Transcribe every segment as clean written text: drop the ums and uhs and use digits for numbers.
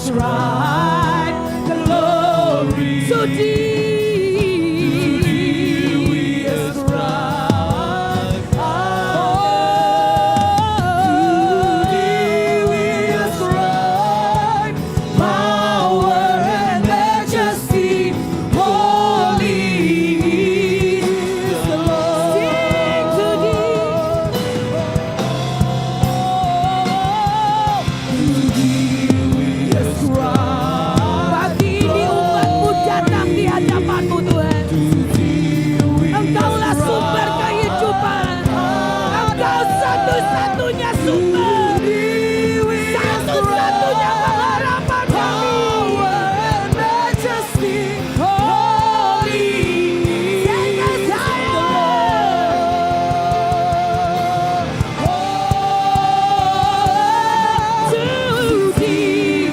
ascribe glory. To thee we ascribe. To thee we ascribe power and majesty. Holy is the Lord. Sing to thee. Pagi ini umatmu datang di hadapanmu Tuhan. Engkaulah sumber kehidupan. Engkau satu-satunya sumber. Satu-satunya pengharapan kami. Holy is the Lord. To thee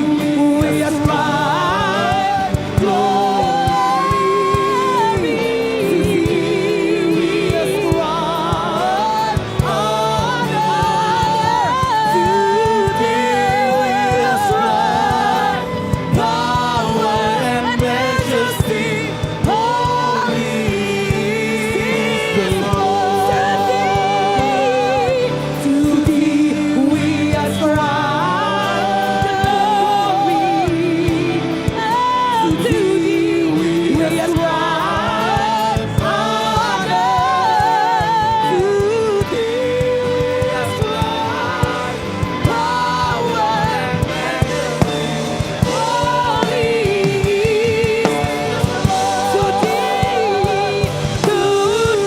we ascribe glory. We ascribe honor. To thee we ascribe power and majesty. Holy is the Lord. To thee we ascribe glory. To thee we ascribe honor. To thee we ascribe power and majesty. Holy is the Lord. To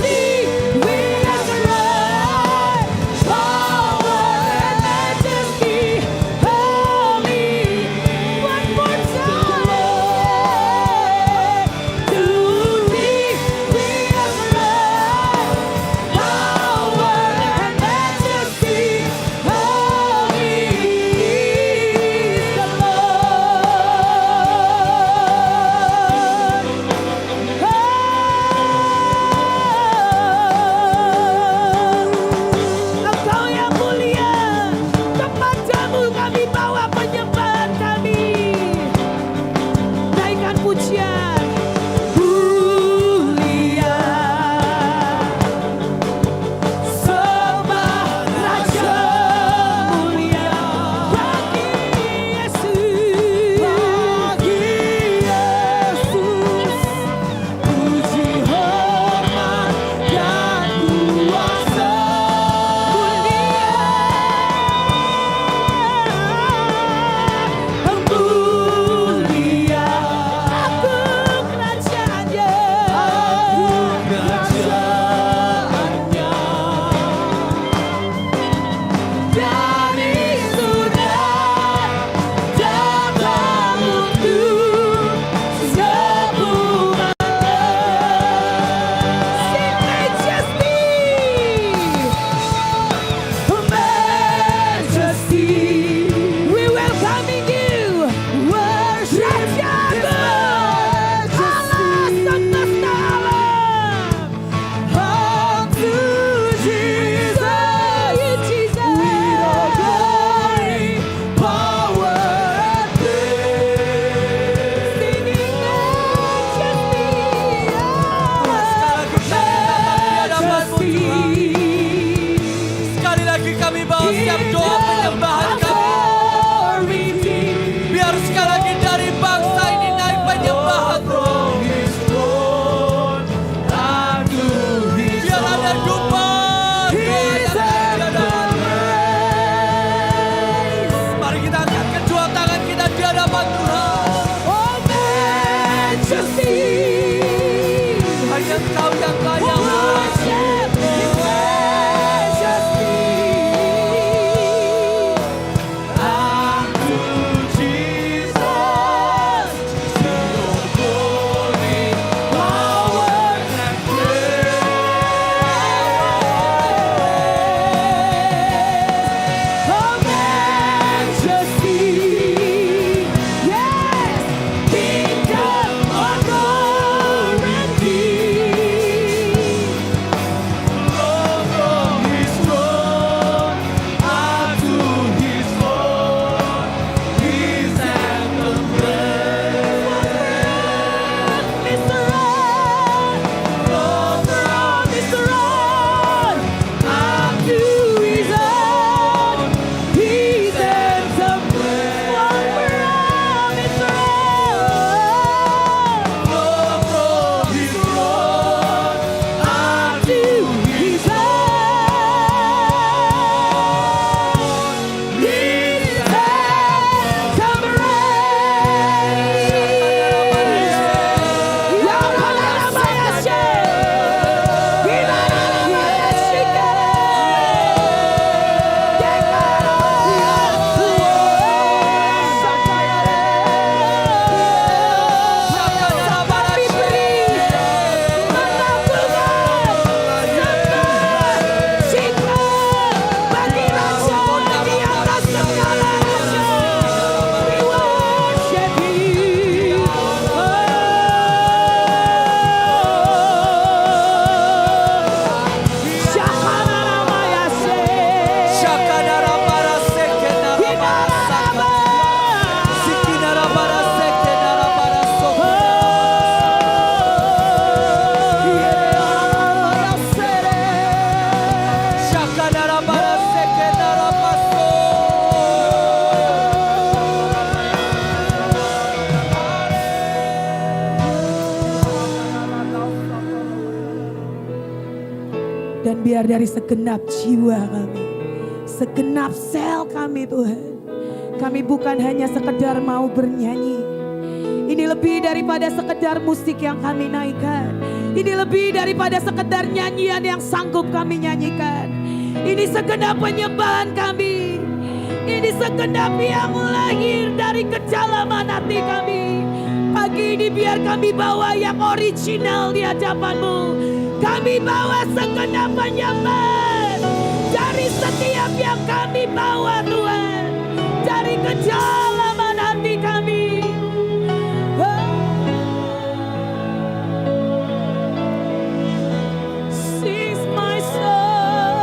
thee we ascribe power and majesty. Holy. One more time. To thee we ascribe power and majesty. Holy is the Lord. Engkau yang mulia, kepadamu kami bawa penyembahan kami. Naikkan pujian. Mulia, sembah Raja mulia. Bagi Yesus, puji hormat dan kuasa. Mulia, aku kerajaannya, dari sudah datang untuk semuanya. Sing majesty, majesty, we welcoming you, worship God, Allah semesta alam. Unto Jesus, we all glory, power, and praise. Singing majesty, Sekali lagi kami bawa setiap doa penyembahan kami. authority. Biar sekali lagi dari bangsa ini naik penyembahan Roh. Biar ada dupan doa yang di hadapan. Mari kita angkat kedua tangan kita di hadapan Tuhan. Oh majesty, Hanya Engkau yang layak. worship His majesty. Dan biar dari segenap jiwa kami, segenap sel kami Tuhan, kami bukan hanya sekedar mau bernyanyi. Ini lebih daripada sekedar musik yang kami naikkan. Ini lebih daripada sekedar nyanyian yang sanggup kami nyanyikan. Ini segenap penyembahan kami. Ini segenap yang lahir dari kedalaman hati kami. Pagi ini biar kami bawa yang original di hadapan-Mu. Kami bawa segenap penyembahan dari setiap yang kami bawa Tuhan. Dari kedalaman hati kami. Sings my soul.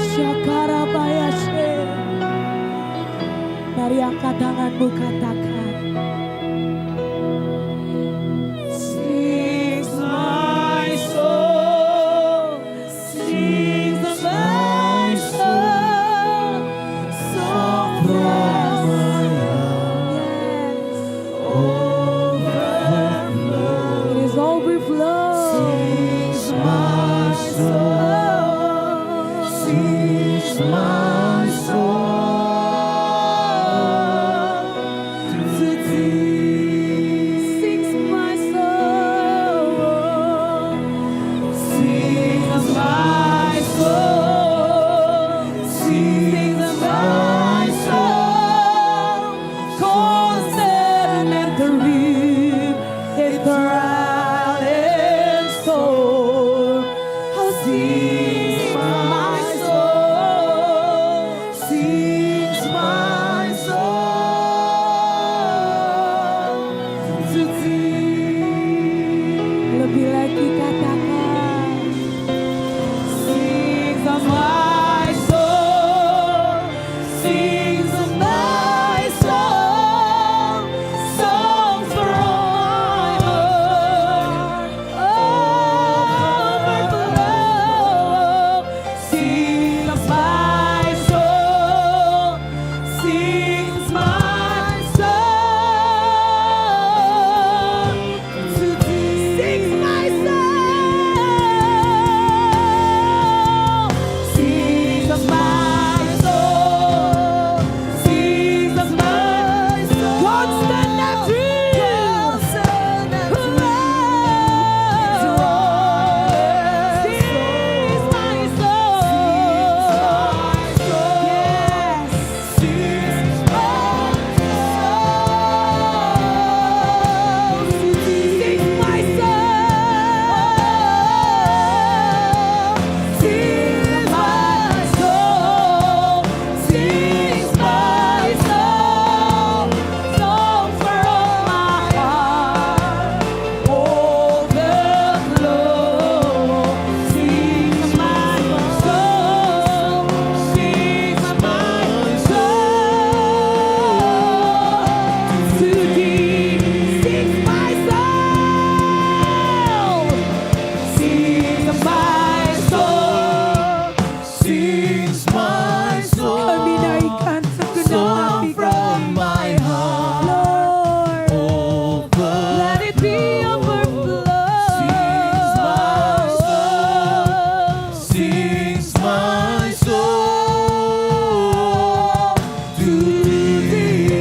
Syakara bayashe. Mari angkat tanganmu katakan. Sings my soul. Sings my soul. Song from my heart. It is overflow. Sings my soul. Sings my soul. To thee. Sings my soul. Sings my soul. Sings my soul. Constant and the reap in trial and storm. Oh, sings my soul. Sings my soul. To thee. Lebih lagi katakan. Sings my soul. Sings my soul. Songs from my heart. Overflow. Sings my soul. Sings my soul. To thee. Sings my soul. Sings my soul. Sings my soul. Constant and true. Sings my soul. Yes. Sings my soul. Sings my soul. Sings my soul. Sings my soul. Songs from my heart. Overflow. Sings my soul. Sings my soul. To thee. Sings my soul. Sings my soul. Sings my soul. Kami naikkan segenap Song hati from kami. my heart. Lord, let it be overflow. Sings my soul. Sings my soul. To thee.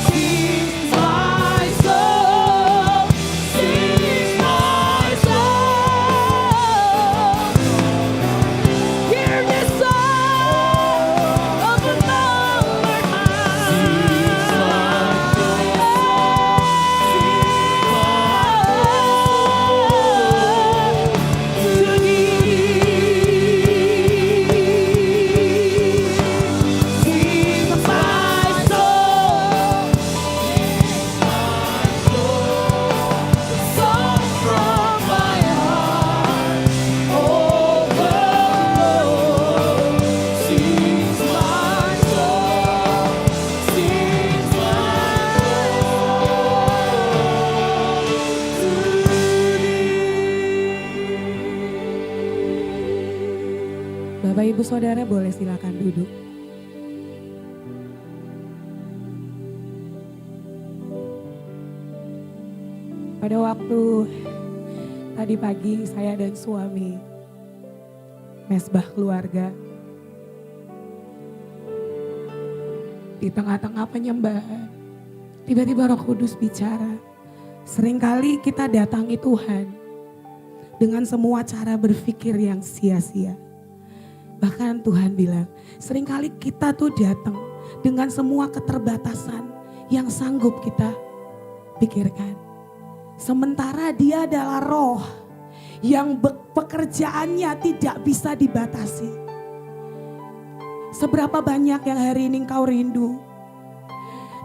Sings my soul. Sings my soul. Hear this song of the Lord Sings my to thee. Sings my soul. Song from my heart. Overflow. Sings my soul. Sings Bapak Ibu Saudara boleh silakan duduk. Pada waktu tadi pagi saya dan suami mesbah keluarga. Di tengah-tengah penyembahan, tiba-tiba Roh Kudus bicara. Seringkali kita datangi Tuhan dengan semua cara berpikir yang sia-sia. Bahkan Tuhan bilang, seringkali kita tuh datang dengan semua keterbatasan yang sanggup kita pikirkan. Sementara Dia adalah roh yang pekerjaannya tidak bisa dibatasi. Seberapa banyak yang hari ini engkau rindu?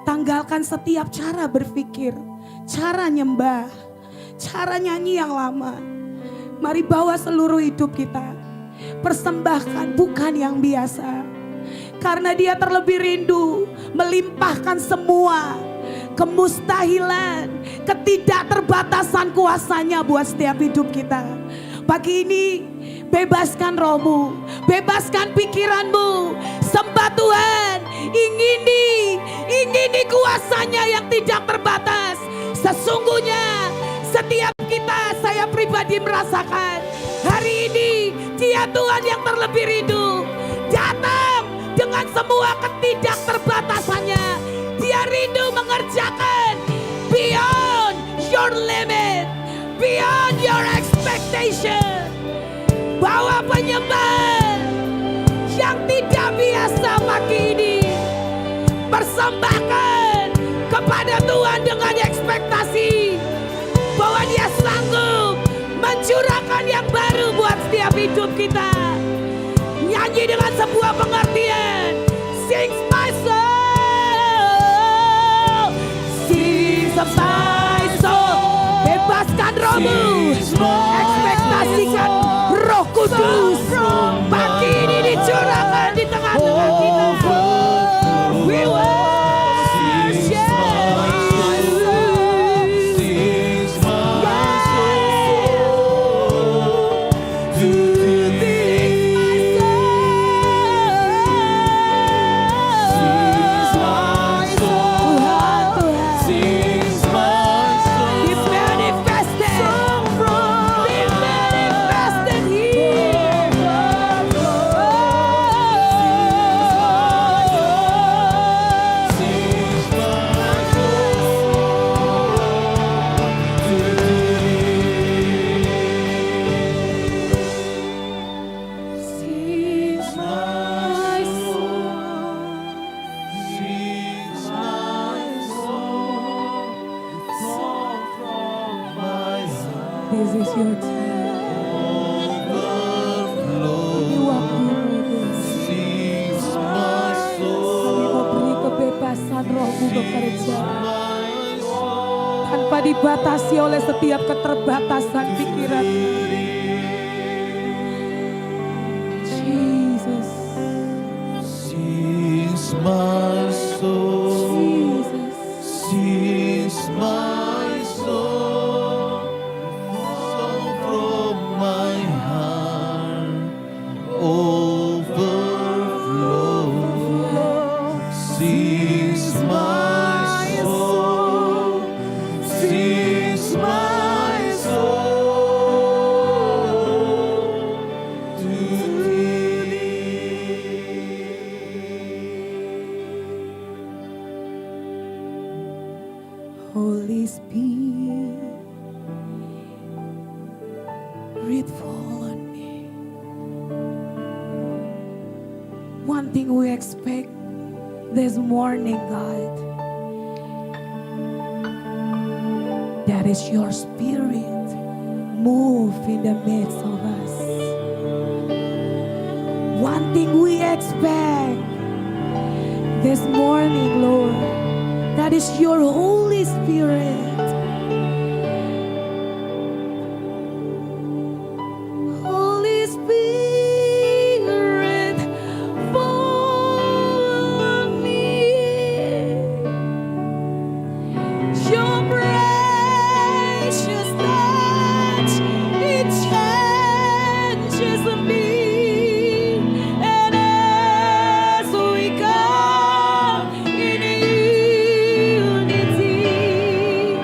Tanggalkan setiap cara berpikir, cara nyembah, cara nyanyi yang lama. Mari bawa seluruh hidup kita. Persembahkan bukan yang biasa. Karena Dia terlebih rindu melimpahkan semua kemustahilan, ketidakterbatasan kuasanya buat setiap hidup kita. Pagi ini bebaskan rohmu, bebaskan pikiranmu, sembah Tuhan, ingini kuasanya yang tidak terbatas. Sesungguhnya setiap kita, saya pribadi merasakan hari ini Dia Tuhan yang terlebih rindu datang dengan semua ketidakterbatasannya. Dia rindu mengerjakan beyond your limit, beyond your expectation. Bawa penyembahan yang tidak biasa pagi ini. Persembahkan kepada Tuhan dengan ekspektasi bahwa Dia sanggup mencurahkan yang baru buat setiap hidup kita. Nyanyi dengan sebuah pengertian. Sing my soul, sing my soul. Bebaskan rohmu, ekspektasikan Roh Kudus pagi ini dicurahkan di tengah-tengah kita. We worship This is your time. Ini waktumu Tuhan. Kami mau beri kebebasan rohmu bekerja. Tanpa dibatasi oleh setiap keterbatasan pikiran. Jesus. Sings my soul, Jesus. sings my soul. Holy Spirit, fall on me. One thing we expect this morning, God, that is your Spirit move in the midst of us. One thing we expect this morning, Lord, that is your Holy Spirit. Holy Spirit, fall on me. Your precious touch, it changes me. And as we come in unity,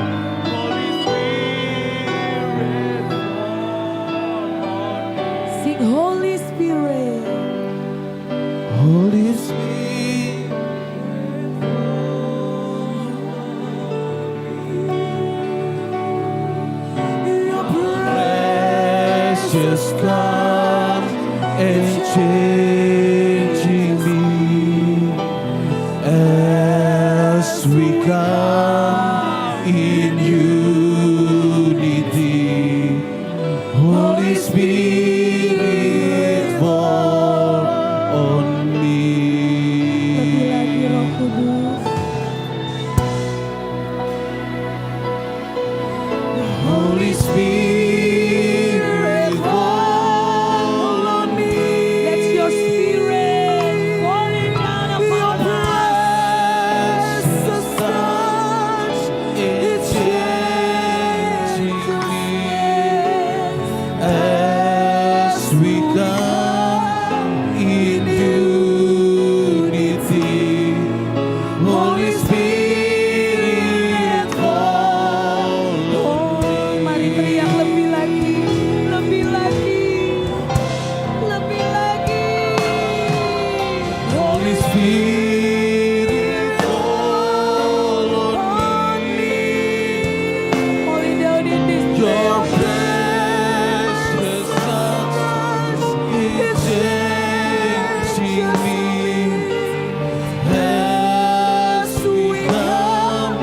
just come and changing me as we come in unity. Holy Spirit, fall on me. Lebih lagi Roh Kudus. Holy Spirit, fall on me. Let your spirit falling down upon us. Precious touch, it changing me as we come in unity. Holy Spirit, fall on Oh, mari teriak lebih lagi, lebih lagi, lebih lagi. Holy Spirit, fall on me. Holy down in this Your place. precious touch is changing me as we come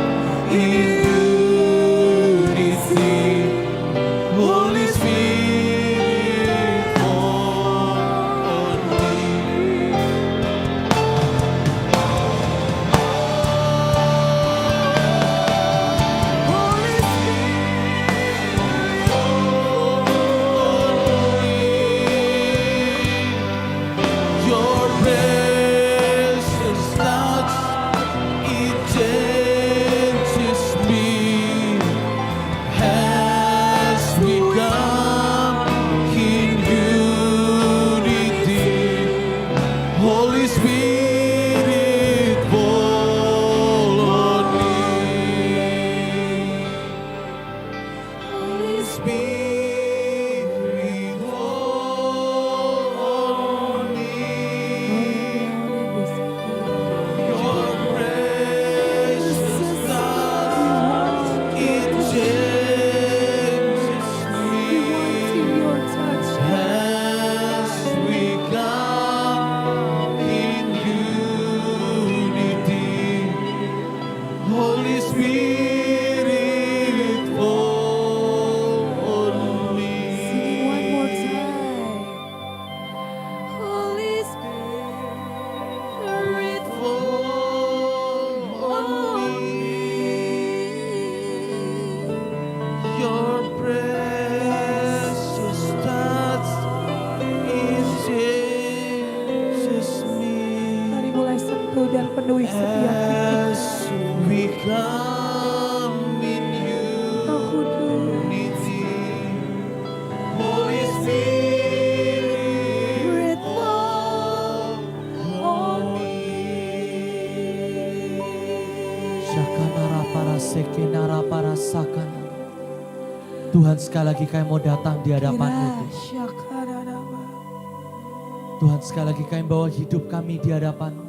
in unity. Holy Spirit, fall on me. Holy Spirit, fall on me. Your precious touch, it changes me as we come in unity. Holy Spirit, fall on me. Holy Spirit, fall on me. Your precious touch, it changes me Your touch. as we come in unity. Holy Spirit, fall on me. Sing one more time. Holy Spirit, Fall on me. Your precious touch, it changes me mari mulai sentuh dan penuhi setiap hidup. as we come in Roh Kudus. unity. Holy Spirit, fall on me. Syakanara para sekenara para sakana. Tuhan, sekali lagi kami mau datang di hadapan-Mu. Tuhan. Syakararama. Tuhan, sekali lagi kami bawa hidup kami di hadapan-Mu.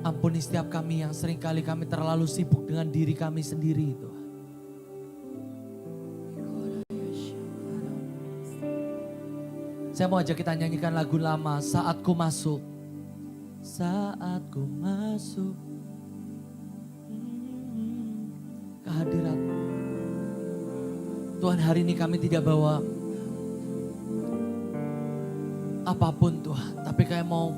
Ampuni setiap kami yang seringkali kami terlalu sibuk dengan diri kami sendiri, Tuhan. Saya mau ajak kita nyanyikan lagu lama, Saat Ku Masuk. Saat ku masuk kehadirat Tuhan, hari ini kami tidak bawa apapun Tuhan, tapi kami mau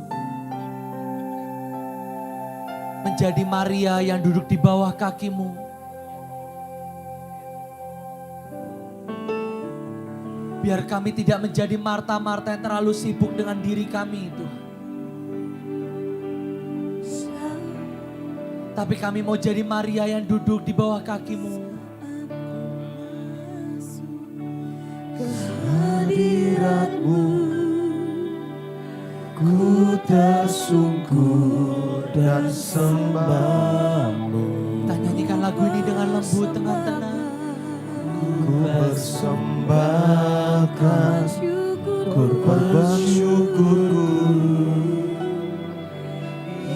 menjadi Maria yang duduk di bawah kaki-Mu. Biar kami tidak menjadi Marta-Marta yang terlalu sibuk dengan diri kami Tuhan. Tapi kami mau jadi Maria yang duduk di bawah kaki-Mu. Hadirat-Mu, ku tersungkur dan sembah-Mu. Kita nyanyikan lagu ini dengan lembut, dengan tenang. Ku persembahkan korban syukurku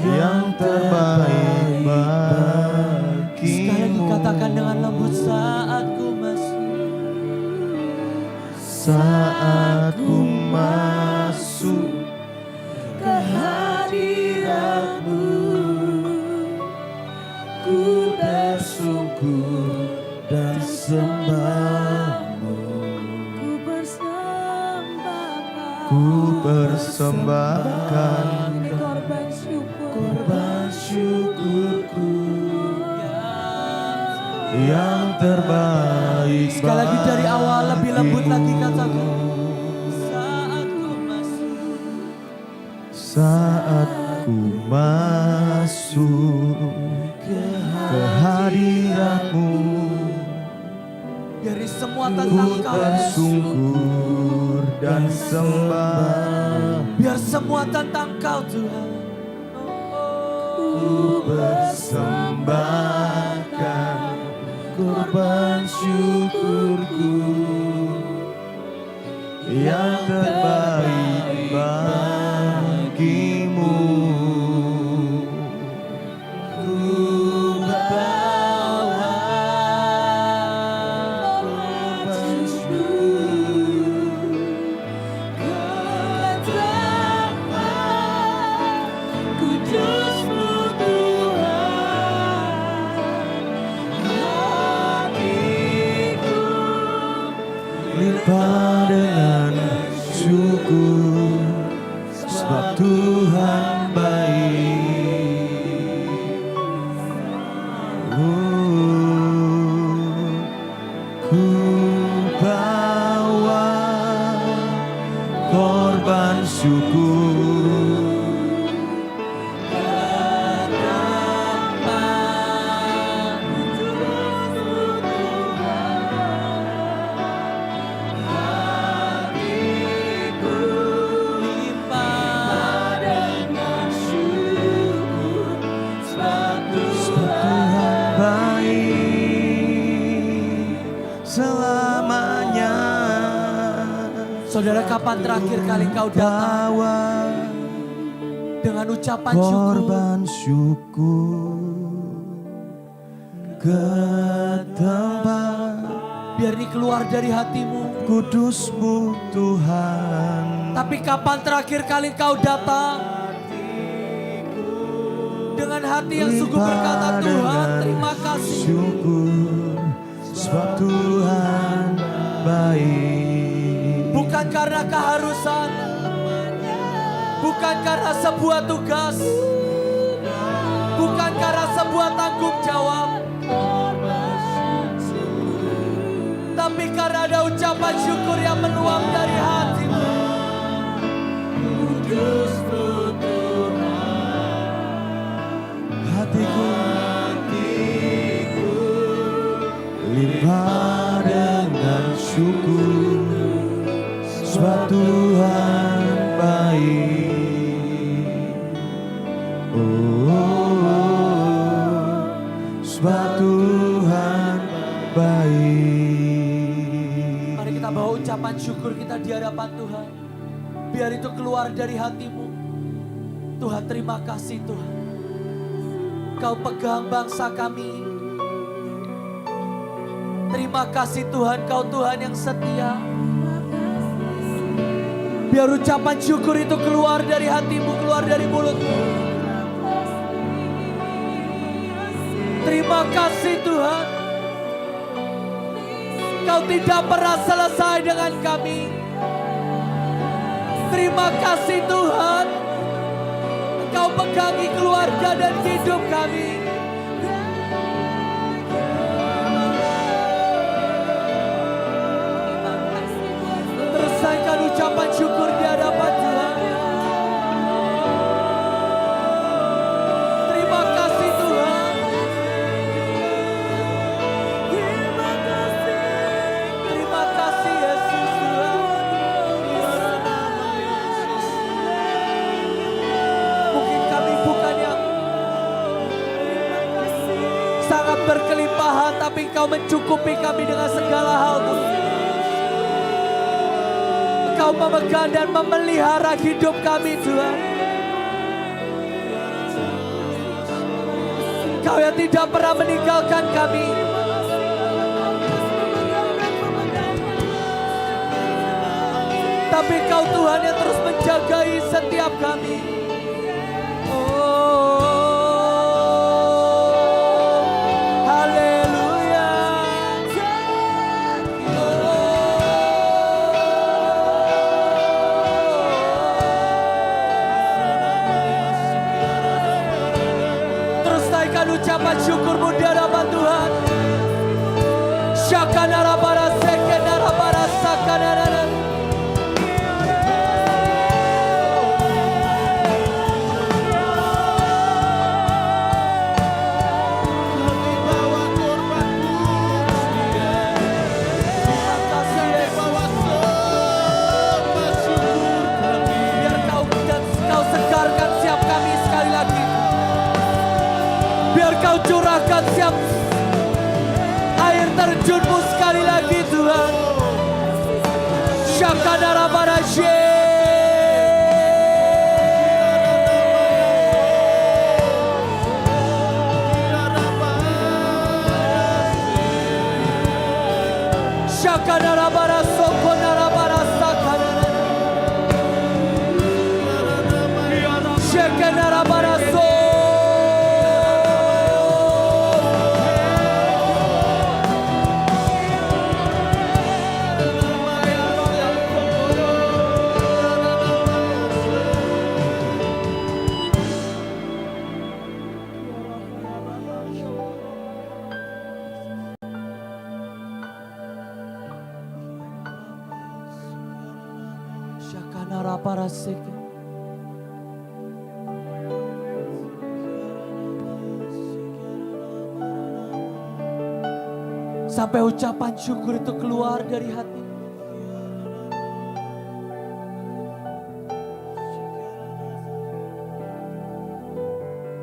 yang terbaik bagimu. Katakan dengan lembut, saat ku masuk. Saat ku masuk ke hadirat-Mu, ku bersungguh dan sembah-Mu. Ku persembahkan korban syukur, korban syukurku yang terbaik. Sekali lagi dari awal, lebih lembut lagi katakan. Saat ku masuk ke hadirat-Mu, Dari semua ku tentang Kau, bersyukur dan sembah. biar semua tentang Kau Tuhan. Ku persembahkan korban syukurku yang terbaik bagimu. Ku bawa korban syukur ke tempat kudus-Mu Tuhan. Hatiku limpah dengan syukur, sebab Tuhan baik. Ku bawa korban syukur ke tempat kudus-Mu Tuhan. Hatiku limpah dengan syukur, sebab Tuhan baik selamanya. Saudara, kapan terakhir kali kau datang Bawa dengan ucapan syukur? korban syukur ke tempat Biar ini keluar dari hatimu. kudus-Mu Tuhan. Tapi kapan terakhir kali kau datang dengan hati yang sungguh berkata, Tuhan terima kasih. Syukur, sebab Tuhan baik. Bukan karena keharusan, bukan karena sebuah tugas, bukan karena sebuah tanggung jawab, tapi karena ada ucapan syukur yang meluap dari hatimu. Kudus-Mu Hatiku limpah dengan syukur, sebab Tuhan baik. Sebab Tuhan baik. Mari kita bawa ucapan syukur kita di hadapan Tuhan. Biar itu keluar dari hatimu. Tuhan terima kasih Tuhan. Kau pegang bangsa kami. Terima kasih Tuhan, Kau Tuhan yang setia. Biar ucapan syukur itu keluar dari hatimu, keluar dari mulutmu. Terima kasih Tuhan. Kau tidak pernah selesai dengan kami. Terima kasih Tuhan. Engkau pegangi keluarga dan hidup kami. Terus naikkan ucapan syukur di hadapan Tuhan. Terima kasih Tuhan. Terima kasih Yesus Tuhan. Mungkin kami bukan yang sangat berkelimpahan, tapi Engkau mencukupi kami dengan segala hal Tuhan. Engkau memegang dan memelihara hidup kami Tuhan. Engkau yang tidak pernah meninggalkan kami. Tapi Kau Tuhan yang terus menjagai setiap kami. Oh, haleluya. Terus naikkan ucapan syukurmu di hadapan Tuhan. Syakanara para sekenara para sakanara. Kau curahkan siap air terjunmu sekali lagi Tuhan. Syakadara barasye. Syakadara barasoko nara barasakadara. Syakadara barasoko. Sampai ucapan syukur itu keluar dari hati.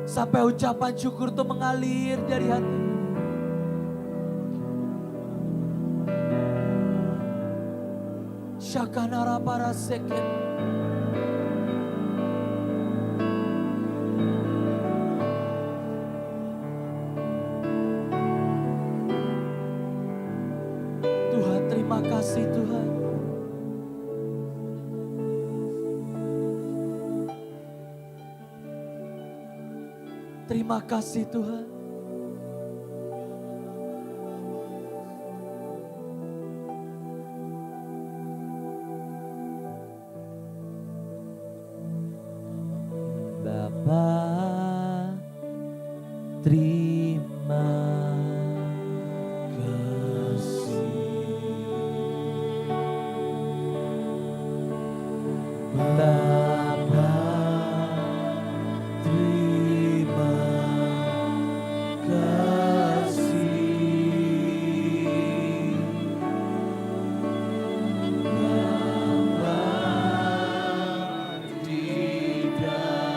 Sampai ucapan syukur itu mengalir dari hati. Syakanara para seken. Tuhan, terima kasih Tuhan. Terima kasih Tuhan. Bapa, terima kasih. Bapa, terima kasih. Bapa, di dalam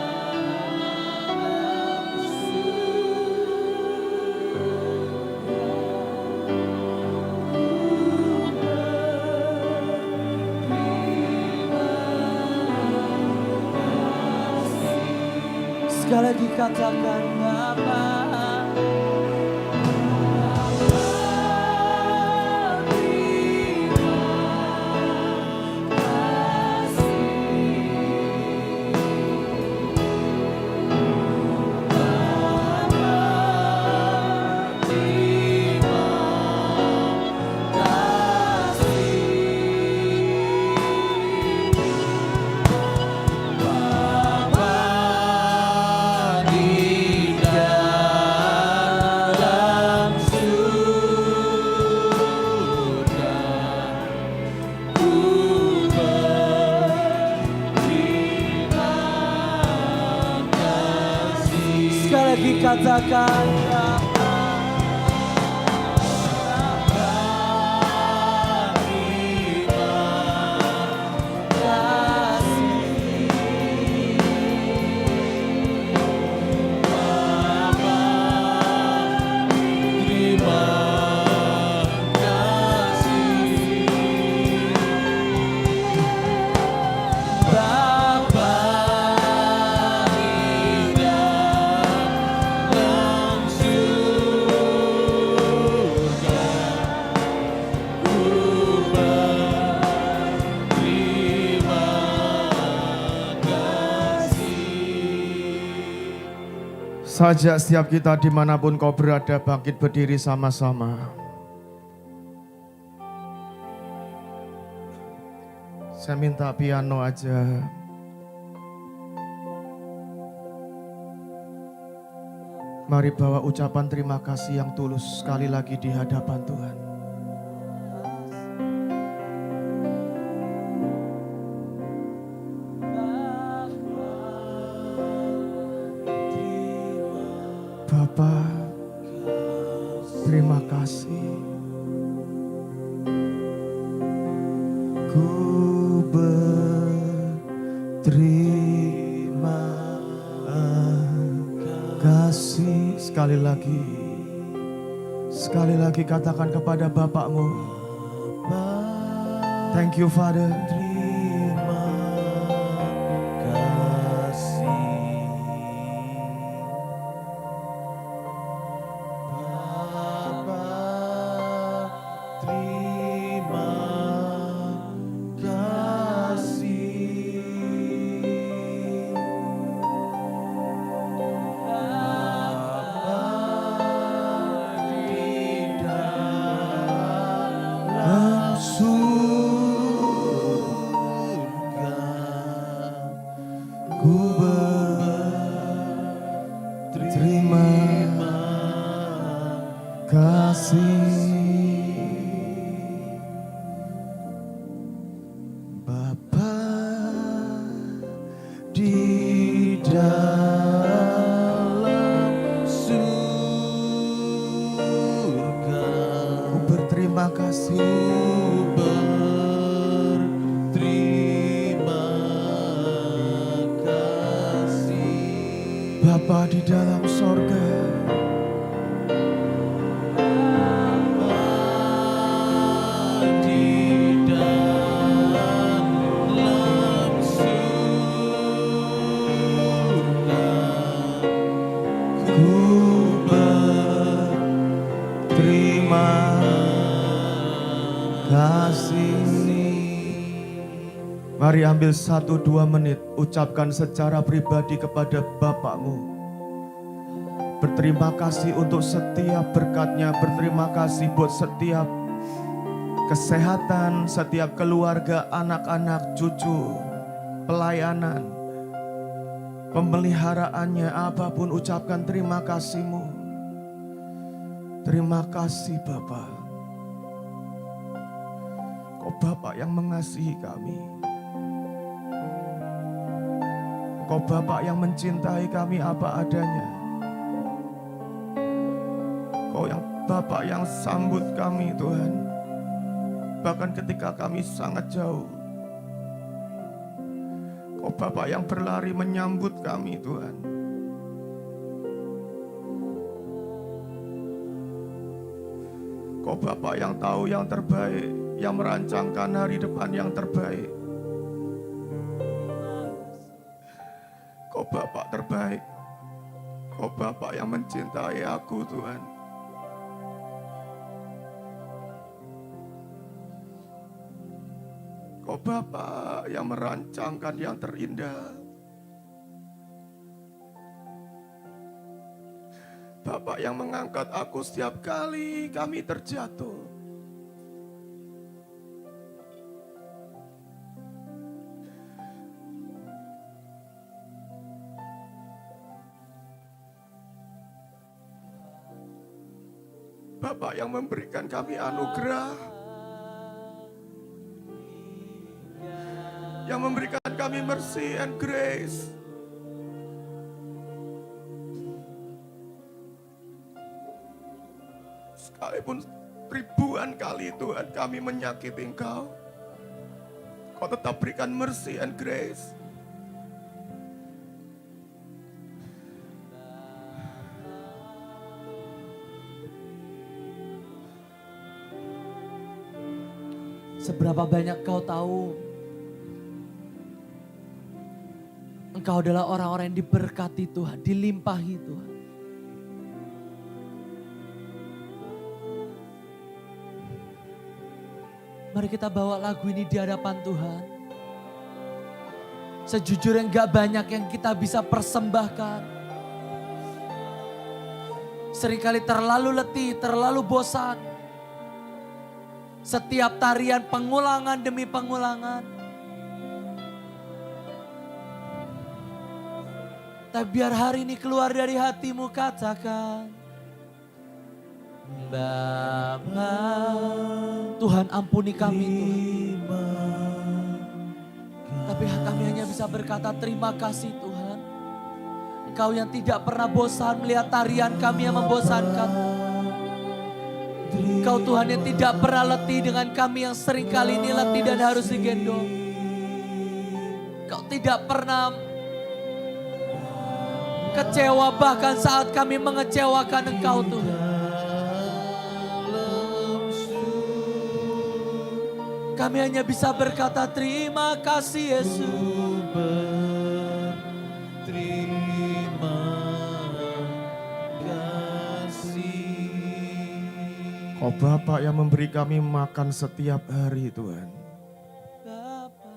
sekali lagi katakan Bapa. Sekali lagi katakan Bapa. Bapa, Sajak setiap kita dimanapun kau berada, bangkit berdiri sama-sama. Saya minta piano aja. Mari bawa ucapan terima kasih yang tulus sekali lagi di hadapan Tuhan. Bapa, terima kasih. Ku berterima kasih. Sekali lagi katakan kepada Bapakmu. Thank you, Father. Terima kasih. Bapa, terima kasih. Bapa di dalam surga, ku berterima kasih. Bapa di dalam surga, ku berterima kasih. Ku berterima kasih. Bapa di dalam sorga, di dalam surga, ku berterima kasih. Mari ambil 1-2 menit, ucapkan secara pribadi kepada Bapakmu. Berterima kasih untuk setiap berkatnya, berterima kasih buat setiap kesehatan, setiap keluarga, anak-anak, cucu, pelayanan, pemeliharaannya, apapun ucapkan terima kasih-Mu. Terima kasih Bapa. Kau Bapa yang mengasihi kami. Kau Bapa yang mencintai kami apa adanya. Kau yang Bapa yang sambut kami Tuhan. Bahkan ketika kami sangat jauh. Kau Bapa yang berlari menyambut kami Tuhan. Kau Bapa yang tahu yang terbaik, yang merancangkan hari depan yang terbaik. Kau Bapa terbaik. Kau Bapa yang mencintai aku Tuhan. Kau Bapa yang merancangkan yang terindah. Bapa yang mengangkat aku setiap kali kami terjatuh. Bapa yang memberikan kami anugerah, yang memberikan kami mercy and grace. Sekalipun ribuan kali Tuhan kami menyakiti Engkau, Kau tetap berikan mercy and grace. Seberapa banyak kau tahu engkau adalah orang-orang yang diberkati Tuhan, dilimpahi Tuhan. Mari kita bawa lagu ini di hadapan Tuhan. Sejujurnya gak banyak yang kita bisa persembahkan. Seringkali terlalu letih, terlalu bosan. Setiap tarian pengulangan demi pengulangan. Tapi biar hari ini keluar dari hatimu, katakan, Bapa, Tuhan ampuni kami Tuhan. Tapi kami hanya bisa berkata terima kasih Tuhan. Engkau yang tidak pernah bosan melihat tarian kami yang membosankan. Engkau Tuhan yang tidak pernah letih dengan kami yang sering kali ini letih dan harus digendong. Engkau tidak pernah kecewa bahkan saat kami mengecewakan Engkau Tuhan. Kami hanya bisa berkata terima kasih Yesus. Terima kasih. Kau Bapa yang memberi kami makan setiap hari Tuhan. Bapa,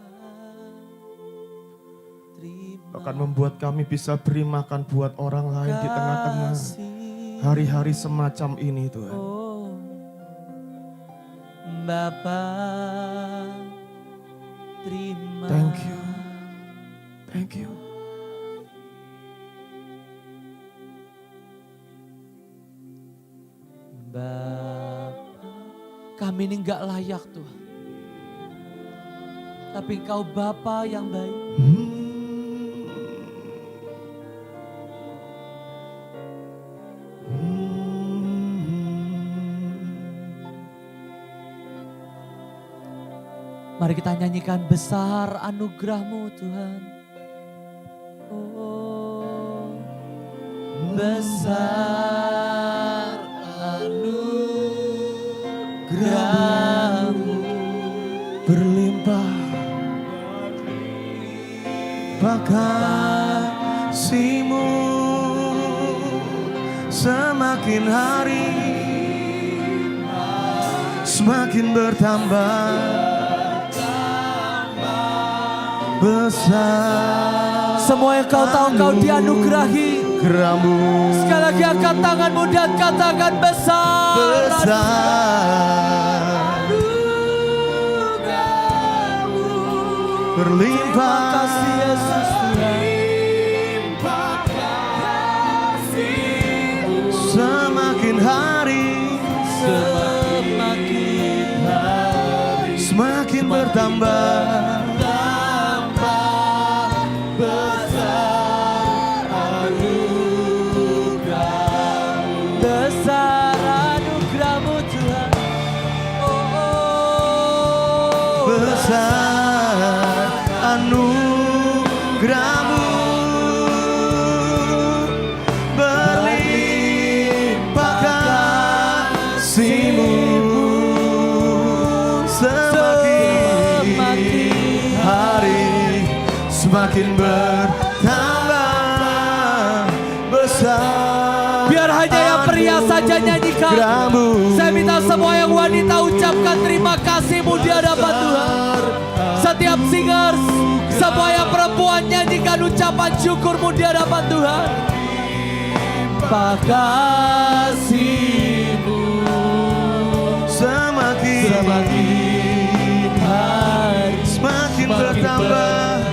terima Bahkan membuat kami bisa beri makan buat orang lain di tengah-tengah hari-hari semacam ini Tuhan. Oh, Bapa, terima. Thank you. Thank you. Bapa, kami ini gak layak Tuhan. Tapi Engkau Bapa yang baik. Mari kita nyanyikan besar anugerah-Mu Tuhan. Oh, besar anugerah-Mu Berlimpah kasih-Mu semakin hari semakin bertambah besar. Semua yang kau tahu kau dianugerahi. Gerammu Sekali lagi angkat tanganmu dan katakan besar. besar berlimpah kasih Yesus Tuhan. semakin hari semakin bertambah Besar anugerah-Mu Tuhan. Oh, besar anugerah-Mu berlimpah kasih-Mu semakin hari semakin bertambah besar. biar hanya yang pria saja nyanyikan. Saya minta semua yang wanita ucapkan terima kasih-Mu di hadapan Tuhan. Setiap singers, semua yang perempuan nyanyikan ucapan syukur-Mu di hadapan Tuhan. Kasih-Mu semakin hari semakin bertambah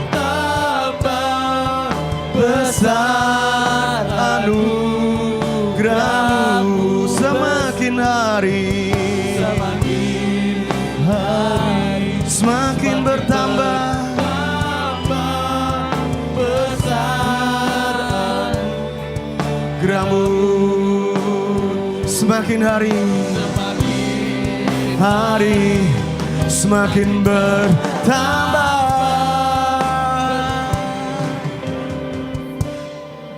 besar anugerah-Mu semakin hari semakin bertambah besar anugerah-Mu semakin hari semakin bertambah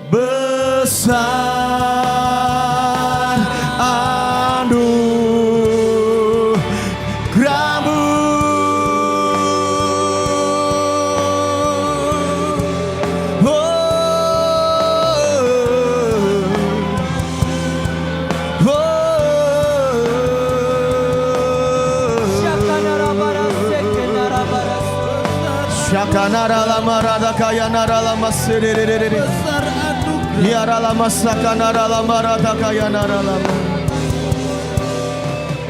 besar anugerah-Mu. Shakanara la marada kaya nara la masiriri. Besar Biara lama sakanara lama rata kaya nara lama.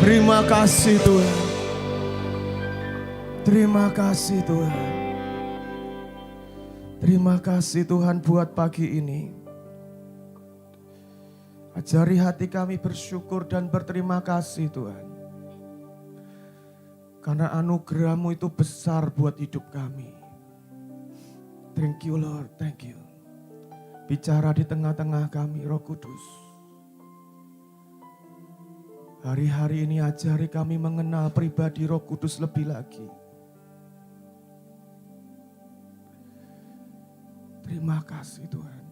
Terima kasih Tuhan. Terima kasih Tuhan. Terima kasih Tuhan buat pagi ini. Ajari hati kami bersyukur dan berterima kasih Tuhan. Karena anugerah-Mu itu besar buat hidup kami. Thank you Lord, thank you. Bicara di tengah-tengah kami, Roh Kudus. Hari-hari ini ajari kami mengenal pribadi Roh Kudus lebih lagi. Terima kasih Tuhan.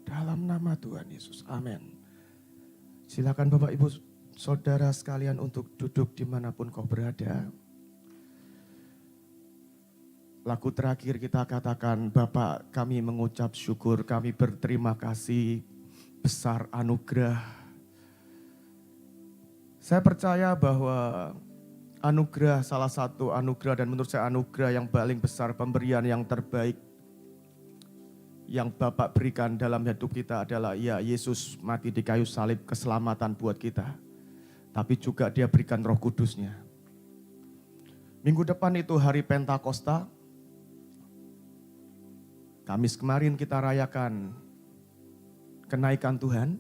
Dalam nama Tuhan Yesus, amin. Silakan Bapak Ibu Saudara sekalian untuk duduk dimanapun kau berada. Lagu terakhir kita katakan, Bapak kami mengucap syukur, kami berterima kasih besar anugerah. Saya percaya bahwa anugerah, salah satu anugerah dan menurut saya anugerah yang paling besar, pemberian yang terbaik yang Bapak berikan dalam hidup kita adalah ya Yesus mati di kayu salib, keselamatan buat kita. Tapi juga Dia berikan Roh Kudusnya. Minggu depan itu hari Pentakosta. Kamis kemarin kita rayakan kenaikan Tuhan.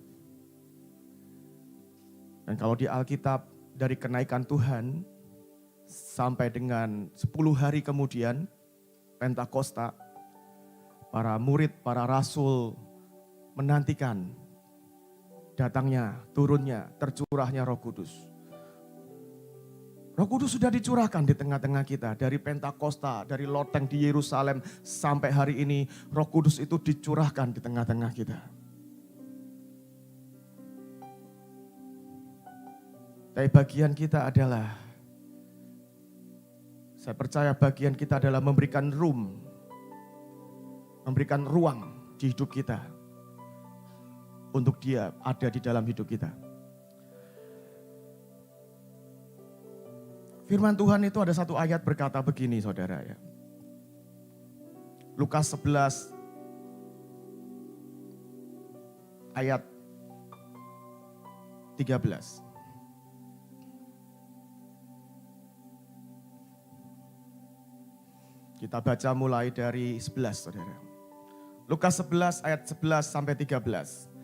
Dan kalau di Alkitab dari kenaikan Tuhan sampai dengan 10 hari kemudian Pentakosta, para murid, para rasul menantikan datangnya, turunnya, tercurahnya Roh Kudus. Roh Kudus sudah dicurahkan di tengah-tengah kita. Dari Pentakosta, dari loteng di Yerusalem sampai hari ini, Roh Kudus itu dicurahkan di tengah-tengah kita. Tapi bagian kita adalah, saya percaya bagian kita adalah memberikan memberikan ruang di hidup kita. Untuk Dia ada di dalam hidup kita. Firman Tuhan itu ada satu ayat berkata begini saudara ya. Lukas 11 ayat 13. Kita baca mulai dari 11 saudara. Lukas 11 ayat 11 sampai 13.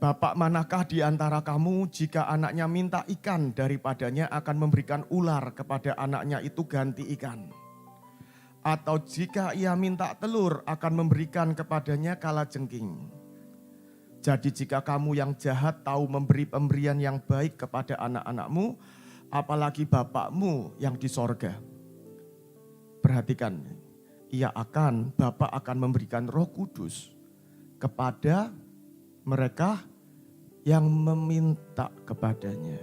Bapak manakah di antara kamu jika anaknya minta ikan daripadanya akan memberikan ular kepada anaknya itu ganti ikan? Atau jika ia minta telur akan memberikan kepadanya kalajengking? Jadi jika kamu yang jahat tahu memberi pemberian yang baik kepada anak-anakmu, apalagi Bapakmu yang di sorga. Perhatikan, Bapak akan memberikan Roh Kudus kepada mereka yang meminta kepadanya.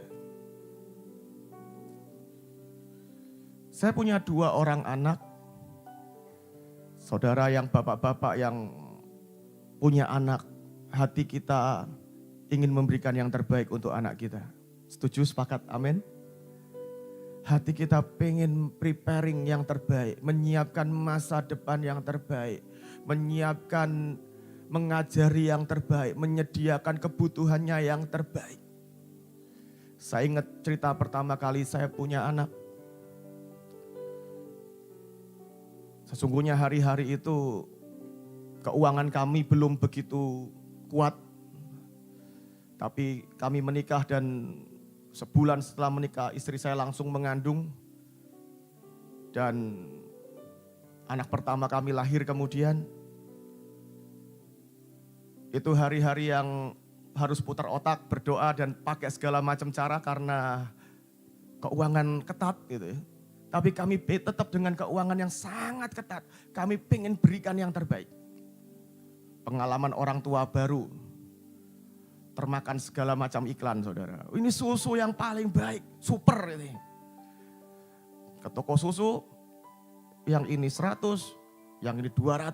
Saya punya 2 orang anak, saudara yang bapak-bapak yang punya anak, hati kita ingin memberikan yang terbaik untuk anak kita. Setuju, sepakat, amin? Hati kita pengen preparing yang terbaik, menyiapkan masa depan yang terbaik, menyiapkan mengajari yang terbaik, menyediakan kebutuhannya yang terbaik. Saya ingat cerita pertama kali saya punya anak. Sesungguhnya hari-hari itu keuangan kami belum begitu kuat. Tapi kami menikah dan sebulan setelah menikah istri saya langsung mengandung. Dan anak pertama kami lahir kemudian. Itu hari-hari yang harus putar otak, berdoa dan pakai segala macam cara karena keuangan ketat gitu ya. Tapi kami tetap dengan keuangan yang sangat ketat. Kami pengen berikan yang terbaik. Pengalaman orang tua baru. Termakan segala macam iklan saudara. Ini susu yang paling baik, super ini. Ke toko susu, yang ini 100, yang ini 200,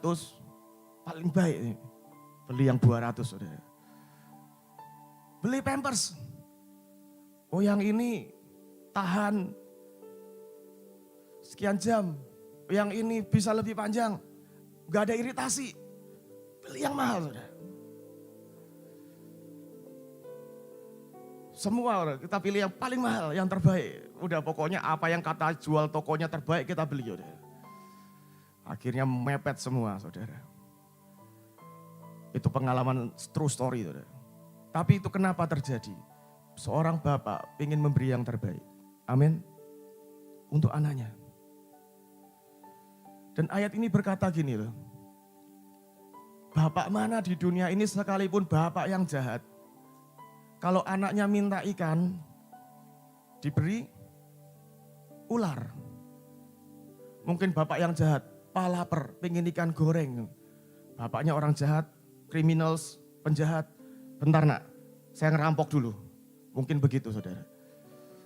paling baik ini. Beli yang 200 saudara. Beli Pampers. Oh yang ini tahan sekian jam. Yang ini bisa lebih panjang. Gak ada iritasi. Beli yang mahal saudara. Semua kita pilih yang paling mahal, yang terbaik. Udah pokoknya apa yang kata jual tokonya terbaik kita beli. Udah. Akhirnya mepet semua saudara. Itu pengalaman true story saudara. Tapi itu kenapa terjadi? Seorang bapak ingin memberi yang terbaik. Amin. Untuk anaknya. Dan ayat ini berkata gini loh. Bapak mana di dunia ini sekalipun bapak yang jahat. Kalau anaknya minta ikan, diberi ular. Mungkin bapak yang jahat, lapar, pengen ikan goreng. Bapaknya orang jahat, criminals, penjahat. Bentar nak, saya ngerampok dulu. Mungkin begitu saudara.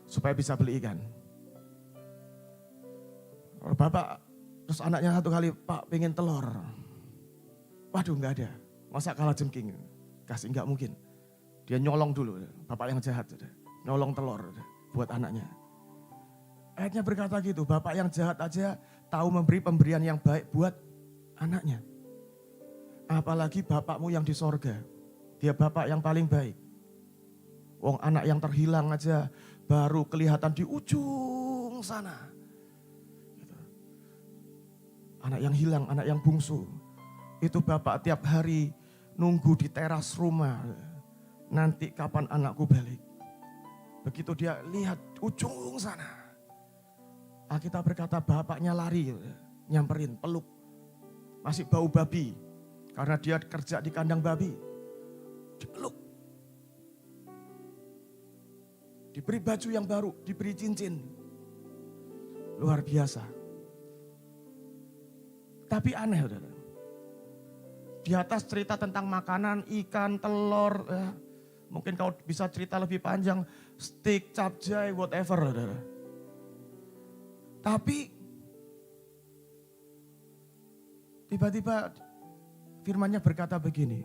Supaya bisa beli ikan. Kalau bapak, terus anaknya satu kali, Pak pengen telur. Waduh nggak ada, masa kalah jengking. Kasih nggak mungkin. Dia nyolong dulu, bapak yang jahat, nyolong telur buat anaknya. Ayatnya berkata gitu, bapak yang jahat aja tahu memberi pemberian yang baik buat anaknya. Apalagi bapakmu yang di sorga, dia bapak yang paling baik. Wong anak yang terhilang aja baru kelihatan di ujung sana. Gitu. Anak yang hilang, anak yang bungsu. Itu bapak tiap hari nunggu di teras rumah. Nanti kapan anakku balik. Begitu dia lihat ujung sana. Alkitab berkata bapaknya lari, nyamperin, peluk. Masih bau babi. Karena dia kerja di kandang babi. Dipeluk. Diberi baju yang baru, diberi cincin. Luar biasa. Tapi aneh saudara. Di atas cerita tentang makanan, ikan, telur, mungkin kau bisa cerita lebih panjang, steak, capcay, whatever. Saudara. Tapi tiba-tiba firman-Nya berkata begini,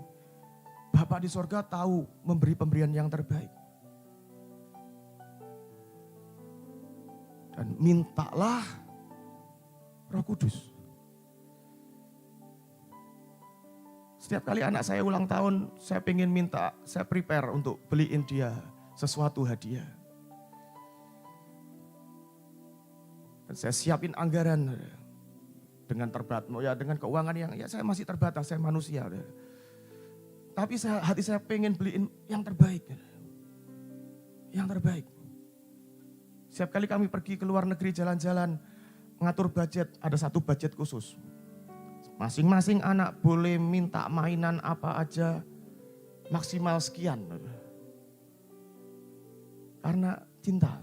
Bapak di sorga tahu memberi pemberian yang terbaik. Dan mintalah Roh Kudus. Setiap kali anak saya ulang tahun, saya pengen minta, saya prepare untuk beliin dia sesuatu hadiah. Dan saya siapin anggaran dengan terbatas, ya dengan keuangan yang ya saya masih terbatas, saya manusia. Tapi hati saya pengen beliin yang terbaik. Yang terbaik. Setiap kali kami pergi ke luar negeri jalan-jalan, ngatur budget, ada satu budget khusus. Masing-masing anak boleh minta mainan apa aja, maksimal sekian. Karena cinta.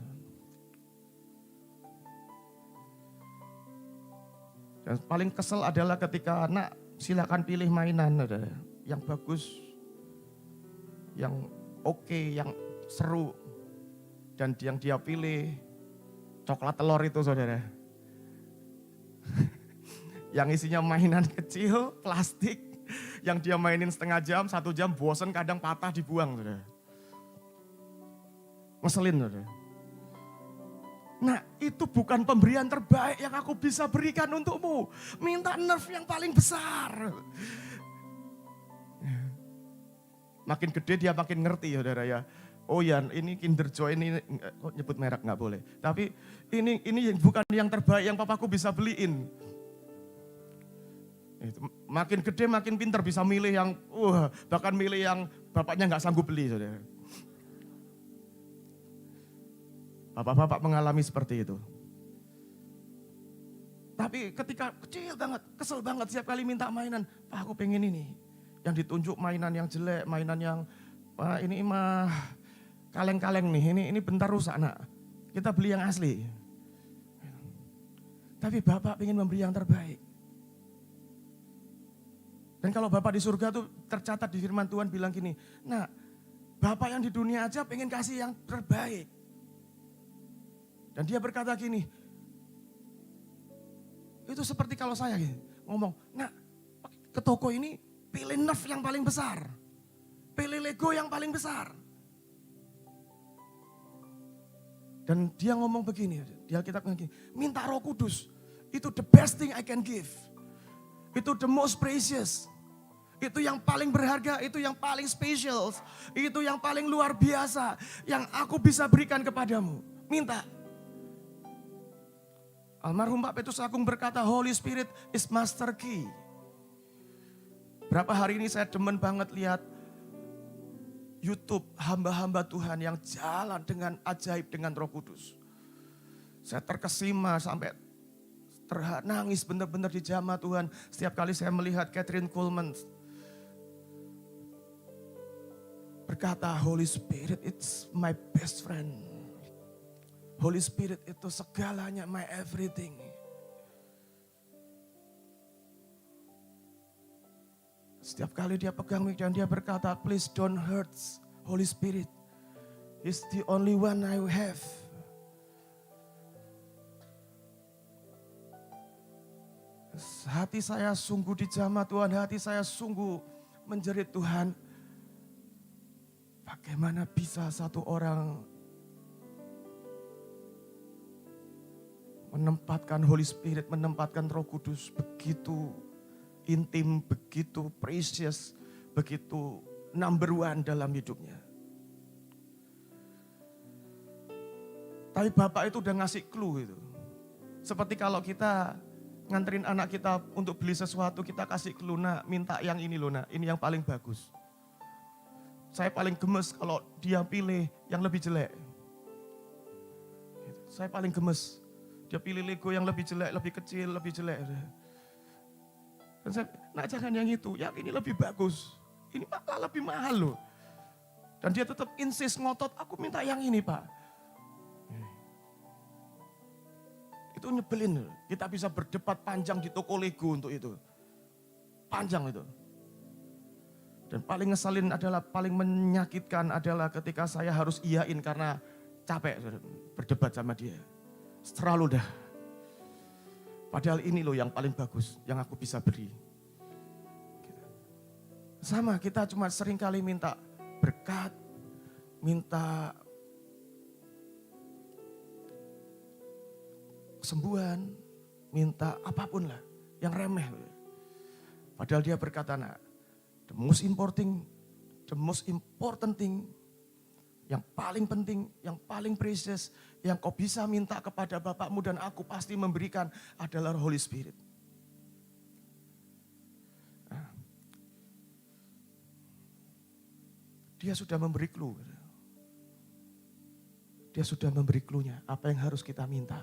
Dan paling kesel adalah ketika anak silakan pilih mainan yang bagus, yang oke, yang seru. Dan yang dia pilih coklat telur itu saudara. Yang isinya mainan kecil, plastik. Yang dia mainin setengah jam, 1 jam, bosen kadang patah dibuang. Saudara. Ngeselin. Saudara. Nah itu bukan pemberian terbaik yang aku bisa berikan untukmu. Minta nerf yang paling besar. Makin gede dia makin ngerti saudara ya. Oh ya ini Kinder Joy ini, kok nyebut merek gak boleh. Tapi ini bukan yang terbaik yang papaku bisa beliin. Makin gede makin pintar bisa milih yang, bahkan milih yang bapaknya gak sanggup beli. Saudara. Bapak-bapak mengalami seperti itu. Tapi ketika kecil banget, kesel banget setiap kali minta mainan. Pak aku pengen ini. Yang ditunjuk mainan yang jelek, mainan yang, ini mah kaleng-kaleng nih, ini bentar rusak nak. Kita beli yang asli. Tapi Bapak ingin memberi yang terbaik. Dan kalau Bapak di surga tuh tercatat di firman Tuhan bilang gini, nah Bapak yang di dunia aja pengen kasih yang terbaik. Dan dia berkata gini, itu seperti kalau saya ngomong, nah ke toko ini pilih Nerf yang paling besar, pilih Lego yang paling besar. Dan dia ngomong begini, di Alkitab begini, minta Roh Kudus, itu the best thing I can give. Itu the most precious. Itu yang paling berharga, itu yang paling spesial, itu yang paling luar biasa yang aku bisa berikan kepadamu. Minta. Almarhum Pak Petrus Agung berkata, Holy Spirit is master key. Berapa hari ini saya demen banget lihat YouTube hamba-hamba Tuhan yang jalan dengan ajaib dengan Roh Kudus. Saya terkesima sampai nangis benar-benar di jamaah Tuhan. Setiap kali saya melihat Catherine Coleman berkata, Holy Spirit it's my best friend. Holy Spirit itu segalanya, my everything. Setiap kali dia pegang mic dan dia berkata, please don't hurt Holy Spirit. He's the only one I have. Hati saya sungguh dijamah Tuhan, hati saya sungguh menjerit Tuhan. Bagaimana bisa satu orang menempatkan Holy Spirit, menempatkan Roh Kudus begitu intim, begitu precious, begitu number one dalam hidupnya. Tapi Bapak itu udah ngasih clue itu. Seperti kalau kita nganterin anak kita untuk beli sesuatu, kita kasih clue, nah minta yang ini loh, nah ini yang paling bagus. Saya paling gemes kalau dia pilih yang lebih jelek. Saya paling gemes. Dia pilih Lego yang lebih jelek, lebih kecil, lebih jelek. Dan saya, nah jangan yang itu, yang ini lebih bagus. Ini malah lebih mahal loh. Dan dia tetap insist ngotot, aku minta yang ini Pak. Itu nyebelin. Kita bisa berdebat panjang di toko Lego untuk itu. Panjang itu. Dan paling ngeselin adalah, paling menyakitkan adalah ketika saya harus iyain karena capek berdebat sama dia. Terlalu dah. Padahal ini loh yang paling bagus, yang aku bisa beri. Sama, kita cuma sering kali minta berkat, minta kesembuhan, minta apapun lah, yang remeh. Padahal dia berkata, nah, the most important thing, yang paling penting, yang paling precious, yang kau bisa minta kepada Bapakmu dan aku pasti memberikan adalah Holy Spirit. Nah, dia sudah memberi clue. Dia sudah memberi clue-nya, apa yang harus kita minta.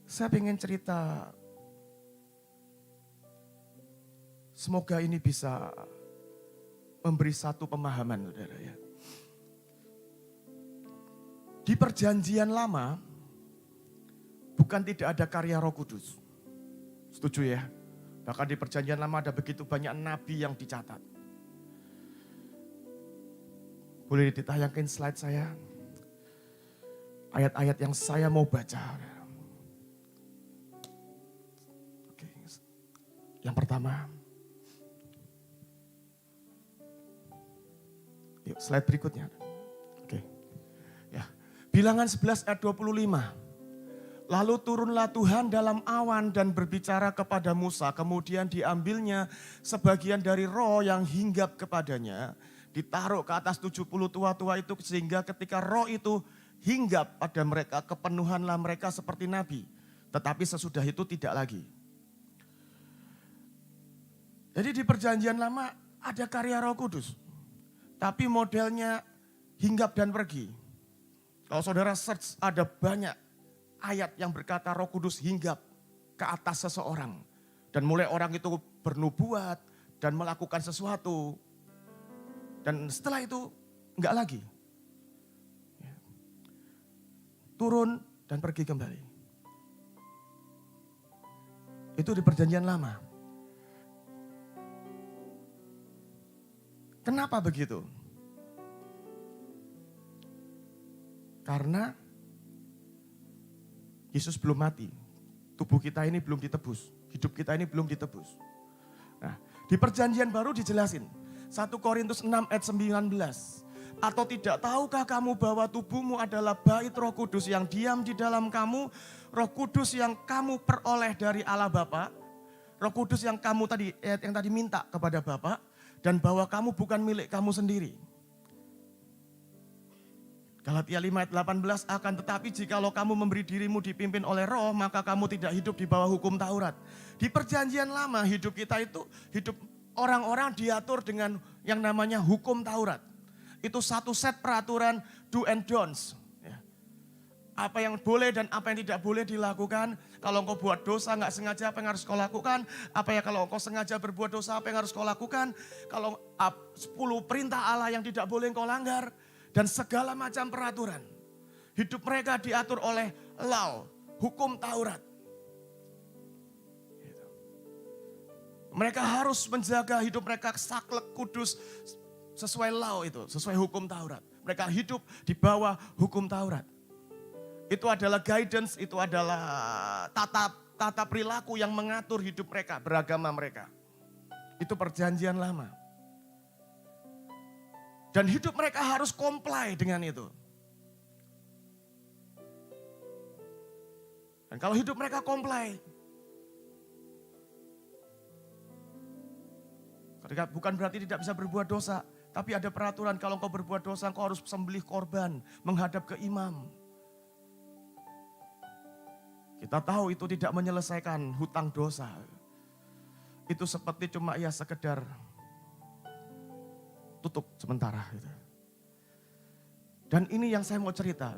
Saya ingin cerita, semoga ini bisa memberi satu pemahaman, saudara ya. Di perjanjian lama, bukan tidak ada karya Roh Kudus. Setuju ya? Bahkan di perjanjian lama ada begitu banyak nabi yang dicatat. Boleh ditayangkan slide saya? Ayat-ayat yang saya mau baca. Oke. Yang pertama. Yuk, slide berikutnya. Oke. Ya. Bilangan 11 ayat 25. Lalu turunlah Tuhan dalam awan dan berbicara kepada Musa. Kemudian diambilnya sebagian dari roh yang hinggap kepadanya. Ditaruh ke atas 70 tua-tua itu sehingga ketika roh itu hinggap pada mereka, kepenuhanlah mereka seperti nabi. Tetapi sesudah itu tidak lagi. Jadi di perjanjian lama ada karya Roh Kudus. Tapi modelnya hinggap dan pergi. Kalau saudara search ada banyak ayat yang berkata Roh Kudus hinggap ke atas seseorang. Dan mulai orang itu bernubuat dan melakukan sesuatu. Dan setelah itu enggak lagi. Turun dan pergi kembali. Itu di perjanjian lama. Kenapa begitu? Karena Yesus belum mati. Tubuh kita ini belum ditebus. Hidup kita ini belum ditebus. Nah, di perjanjian baru dijelasin. 1 Korintus 6 ayat 19. Atau tidak tahukah kamu bahwa tubuhmu adalah bait Roh Kudus yang diam di dalam kamu, Roh Kudus yang kamu peroleh dari Allah Bapa? Roh Kudus yang kamu tadi, yang tadi minta kepada Bapa, dan bahwa kamu bukan milik kamu sendiri. Galatia 5 ayat 18, akan tetapi jikalau kamu memberi dirimu dipimpin oleh Roh, maka kamu tidak hidup di bawah hukum Taurat. Di perjanjian lama hidup kita itu, hidup orang-orang diatur dengan yang namanya hukum Taurat. Itu satu set peraturan do and don'ts. Apa yang boleh dan apa yang tidak boleh dilakukan. Kalau engkau buat dosa nggak sengaja apa yang harus kau lakukan. Apa ya kalau engkau sengaja berbuat dosa apa yang harus kau lakukan. Kalau 10 perintah Allah yang tidak boleh engkau langgar. Dan segala macam peraturan. Hidup mereka diatur oleh law, hukum Taurat. Mereka harus menjaga hidup mereka saklek kudus sesuai law itu, sesuai hukum Taurat. Mereka hidup di bawah hukum Taurat. Itu adalah guidance, itu adalah tata perilaku yang mengatur hidup mereka, beragama mereka. Itu perjanjian lama. Dan hidup mereka harus comply dengan itu. Dan kalau hidup mereka comply, bukan berarti tidak bisa berbuat dosa, tapi ada peraturan kalau engkau berbuat dosa, engkau harus sembelih korban, menghadap ke imam. Kita tahu itu tidak menyelesaikan hutang dosa. Itu seperti cuma ya sekedar tutup sementara. Gitu. Dan ini yang saya mau cerita.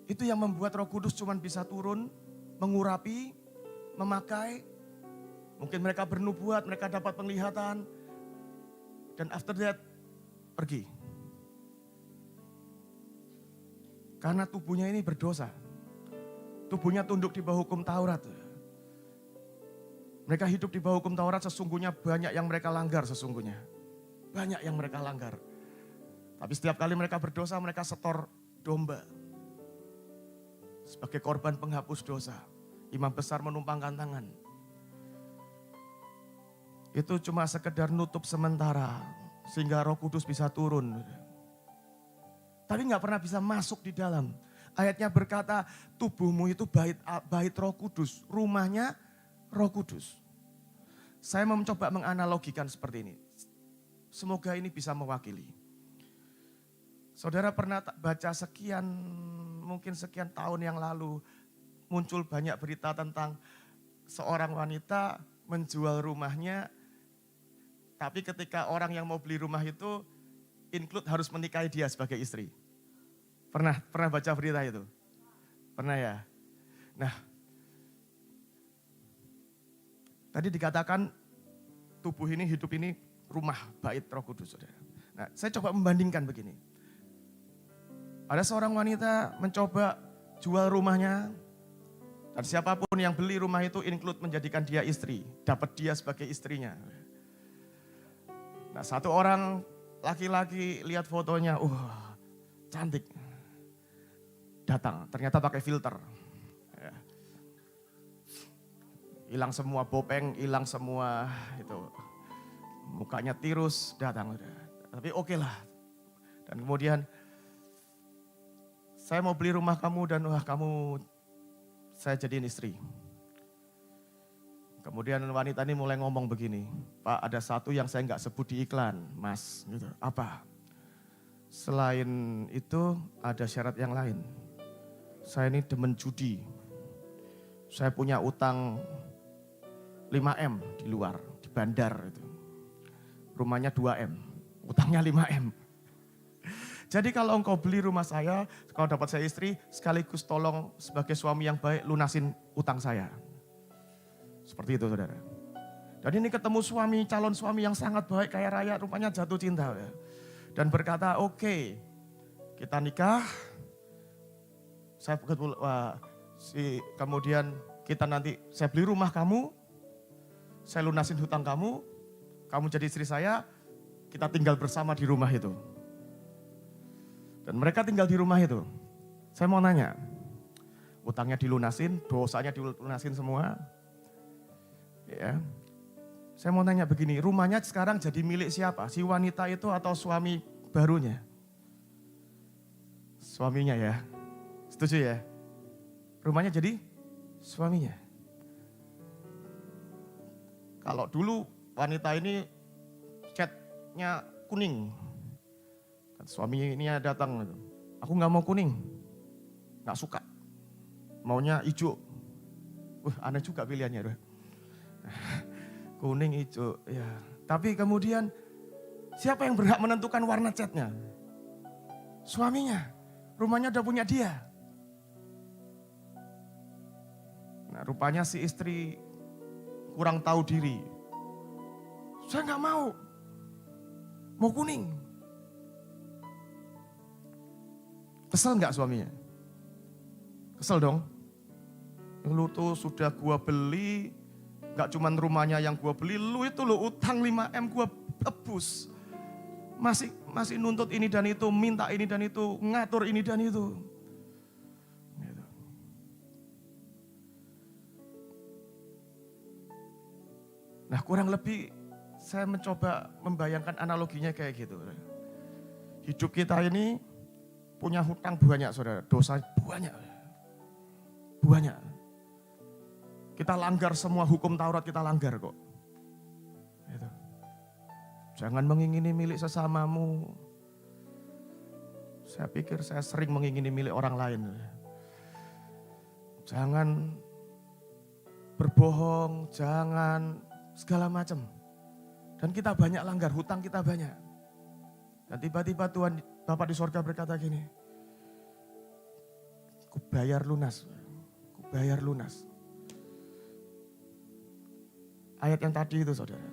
Itu yang membuat Roh Kudus cuma bisa turun, mengurapi, memakai. Mungkin mereka bernubuat, mereka dapat penglihatan. Dan after that, pergi. Karena tubuhnya ini berdosa. Tubuhnya tunduk di bawah hukum Taurat. Mereka hidup di bawah hukum Taurat, sesungguhnya banyak yang mereka langgar sesungguhnya. Banyak yang mereka langgar. Tapi setiap kali mereka berdosa, mereka setor domba. Sebagai korban penghapus dosa. Imam besar menumpangkan tangan. Itu cuma sekedar nutup sementara. Sehingga Roh Kudus bisa turun. Tapi gak pernah bisa masuk di dalam. Ayatnya berkata, tubuhmu itu bait Roh Kudus. Rumahnya Roh Kudus. Saya mencoba menganalogikan seperti ini. Semoga ini bisa mewakili. Saudara pernah baca mungkin sekian tahun yang lalu, muncul banyak berita tentang seorang wanita menjual rumahnya, tapi ketika orang yang mau beli rumah itu include harus menikahi dia sebagai istri. Pernah baca berita itu? Pernah ya? Nah, tadi dikatakan tubuh ini, hidup ini rumah bait Roh Kudus, saudara. Nah, saya coba membandingkan begini. Ada seorang wanita mencoba jual rumahnya, dan siapapun yang beli rumah itu include menjadikan dia istri, dapat dia sebagai istrinya. Nah, satu orang laki-laki lihat fotonya, cantik. Datang, ternyata pakai filter. Ya. Hilang semua bopeng, hilang semua itu. Mukanya tirus, datang. Tapi oke lah. Dan kemudian, saya mau beli rumah kamu dan saya jadiin istri. Kemudian wanita ini mulai ngomong begini, Pak, ada satu yang saya nggak sebut di iklan, Mas. Gitu. Apa? Selain itu ada syarat yang lain. Saya ini demen judi. Saya punya utang 5M di luar, di bandar itu. Rumahnya 2M, utangnya 5M. Jadi kalau engkau beli rumah saya, kalau dapat saya istri, sekaligus tolong sebagai suami yang baik lunasin utang saya. Seperti itu, saudara. Dan ini ketemu calon suami yang sangat baik, kaya raya, rupanya jatuh cinta. Dan berkata, oke, kita nikah. Kemudian kita nanti, saya beli rumah kamu, saya lunasin hutang kamu jadi istri saya, kita tinggal bersama di rumah itu. Dan mereka tinggal di rumah itu. Saya mau nanya, utangnya dilunasin, dosanya dilunasin semua. Ya. Saya mau nanya begini, rumahnya sekarang jadi milik siapa? Si wanita itu atau suami barunya? Suaminya ya. Setuju ya? Rumahnya jadi suaminya. Kalau dulu wanita ini catnya kuning. Suami ini datang, aku nggak mau kuning, nggak suka, maunya hijau. Aneh juga pilihannya. Kuning, hijau, ya. Tapi kemudian siapa yang berhak menentukan warna catnya? Suaminya, rumahnya udah punya dia. Nah, rupanya si istri kurang tahu diri. Saya nggak mau kuning. Kesel nggak suaminya? Kesel dong. Lu tuh sudah gua beli, nggak cuman rumahnya yang gua beli, lu itu lo utang 5M gua tebus. Masih nuntut ini dan itu, minta ini dan itu, ngatur ini dan itu. Gitu. Nah, kurang lebih saya mencoba membayangkan analoginya kayak gitu. Hidup kita ini punya hutang banyak, saudara. Dosa banyak. Banyak. Kita langgar semua hukum Taurat, kita langgar kok. Gitu. Jangan mengingini milik sesamamu. Saya pikir saya sering mengingini milik orang lain. Jangan berbohong, jangan segala macam. Dan kita banyak langgar, hutang kita banyak. Dan tiba-tiba Tuhan Bapak di sorga berkata gini, ku bayar lunas. Ayat yang tadi itu, saudara.